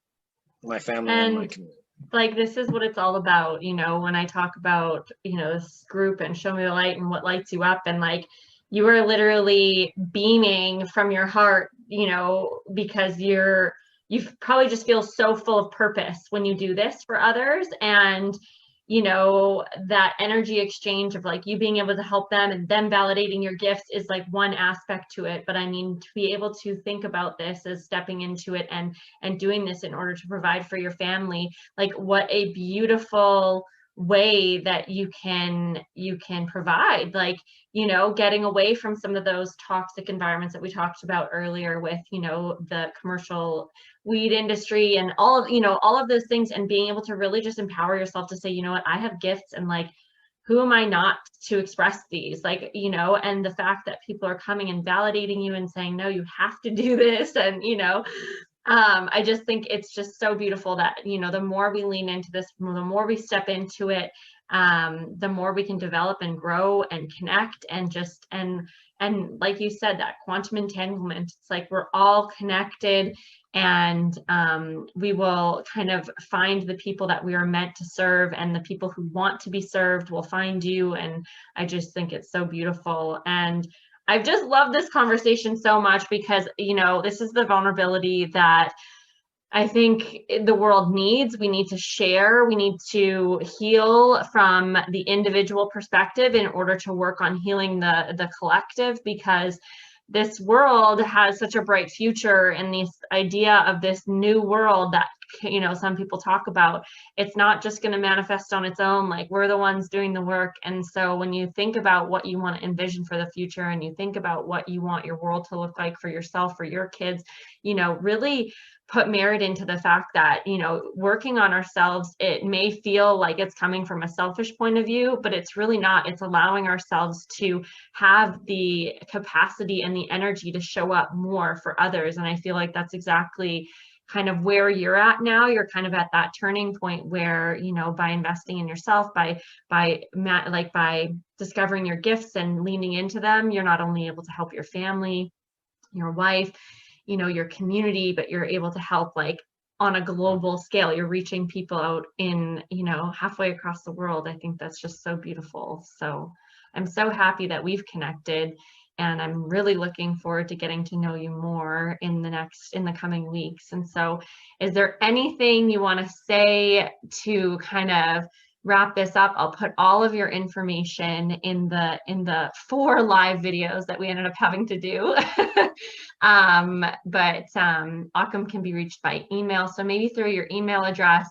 my family and my And community. like this is what it's all about, when I talk about, this group and show me the light and what lights you up, and like you are literally beaming from your heart, because you probably just feel so full of purpose when you do this for others. And that energy exchange of like you being able to help them and them validating your gifts is like one aspect to it. But I mean, to be able to think about this as stepping into it and doing this in order to provide for your family, like what a beautiful way that you can provide, like getting away from some of those toxic environments that we talked about earlier with the commercial weed industry and all of those things, and being able to really just empower yourself to say, you know what, I have gifts, and like who am I not to express these, like and the fact that people are coming and validating you and saying, no, you have to do this. And I just think it's just so beautiful that the more we lean into this, the more we step into it, the more we can develop and grow and connect, and just and like you said, that quantum entanglement, it's like we're all connected, and we will kind of find the people that we are meant to serve, and the people who want to be served will find you. And I just think it's so beautiful. And I've just loved this conversation so much because, this is the vulnerability that I think the world needs. We need to share. We need to heal from the individual perspective in order to work on healing the collective, because this world has such a bright future, and this idea of this new world that some people talk about, it's not just going to manifest on its own. Like, we're the ones doing the work. And so when you think about what you want to envision for the future, and you think about what you want your world to look like for yourself, for your kids, really put merit into the fact that working on ourselves, it may feel like it's coming from a selfish point of view, but it's really not. It's allowing ourselves to have the capacity and the energy to show up more for others. And I feel like that's exactly kind of where you're at now. You're kind of at that turning point where by investing in yourself, by discovering your gifts and leaning into them, you're not only able to help your family, your wife, your community, but you're able to help like on a global scale. You're reaching people out in halfway across the world. I think that's just so beautiful. So I'm so happy that we've connected, and I'm really looking forward to getting to know you more in the coming weeks. And so is there anything you want to say to kind of wrap this up? I'll put all of your information in the 4 live videos that we ended up having to do. But Ockham can be reached by email. So maybe throw your email address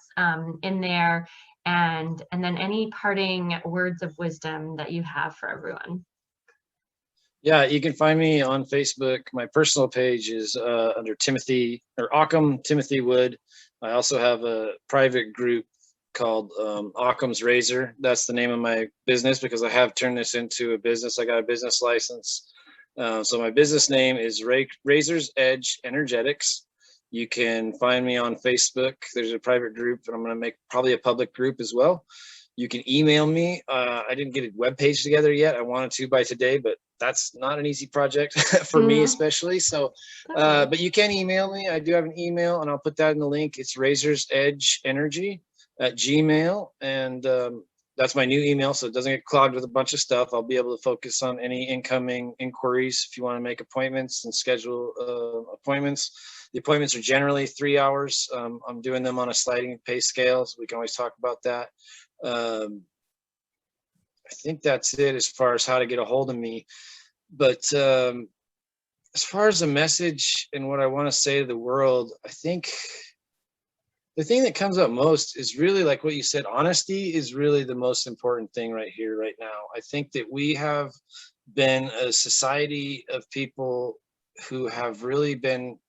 in there, and then any parting words of wisdom that you have for everyone. Yeah, you can find me on Facebook. My personal page is under Timothy or Ockham Timothy Wood. I also have a private group called Occam's Razor. That's the name of my business because I have turned this into a business. I got a business license. So my business name is Razor's Edge Energetics. You can find me on Facebook. There's a private group, and I'm going to make probably a public group as well. You can email me. I didn't get a web page together yet. I wanted to by today, but that's not an easy project for me, especially. So, but you can email me. I do have an email, and I'll put that in the link. It's Razor's Edge Energy at Gmail, and that's my new email, so it doesn't get clogged with a bunch of stuff. I'll be able to focus on any incoming inquiries if you want to make appointments and schedule appointments. The appointments are generally 3 hours. I'm doing them on a sliding pay scale, so we can always talk about that. I think that's it as far as how to get a hold of me. But as far as the message and what I want to say to the world, I think the thing that comes up most is really like what you said. Honesty is really the most important thing right here, right now. I think that we have been a society of people who have really been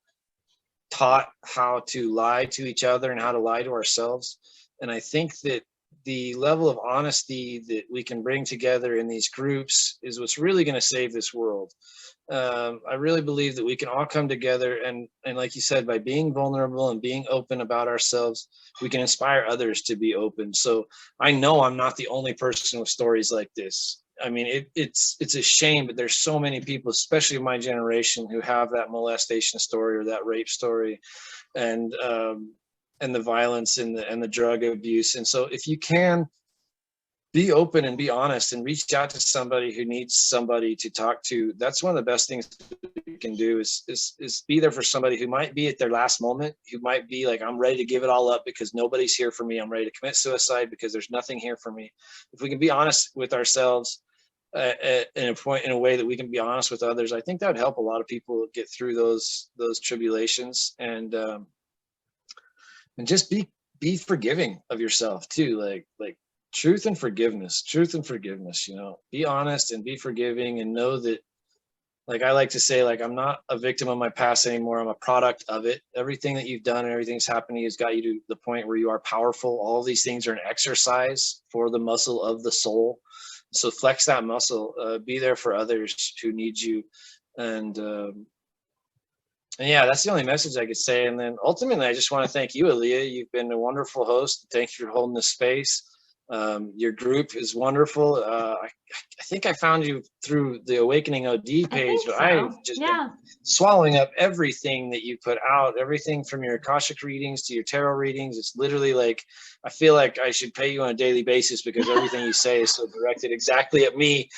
taught how to lie to each other and how to lie to ourselves. And I think that the level of honesty that we can bring together in these groups is what's really going to save this world. I really believe that we can all come together and like you said, by being vulnerable and being open about ourselves, we can inspire others to be open. So I know I'm not the only person with stories like this. I mean, it's a shame, but there's so many people, especially my generation, who have that molestation story or that rape story, and the violence and the drug abuse. And so if you can be open and be honest and reach out to somebody who needs somebody to talk to, that's one of the best things you can do is be there for somebody who might be at their last moment, who might be like, I'm ready to give it all up because nobody's here for me. I'm ready to commit suicide because there's nothing here for me. If we can be honest with ourselves in a way that we can be honest with others, I think that would help a lot of people get through those tribulations, and just be forgiving of yourself too. Like truth and forgiveness, be honest and be forgiving, and know that, like I like to say, like, I'm not a victim of my past anymore. I'm a product of it. Everything that you've done and everything's happening has got you to the point where you are powerful. All of these things are an exercise for the muscle of the soul. So flex that muscle, be there for others who need you. And yeah, that's the only message I could say. And then ultimately, I just want to thank you, Aaliyah. You've been a wonderful host. Thank you for holding this space. Your group is wonderful. I think I found you through the Awakening OD page, but I've just been swallowing up everything that you put out, everything from your Akashic readings to your tarot readings. It's literally like, I feel like I should pay you on a daily basis because everything you say is so directed exactly at me.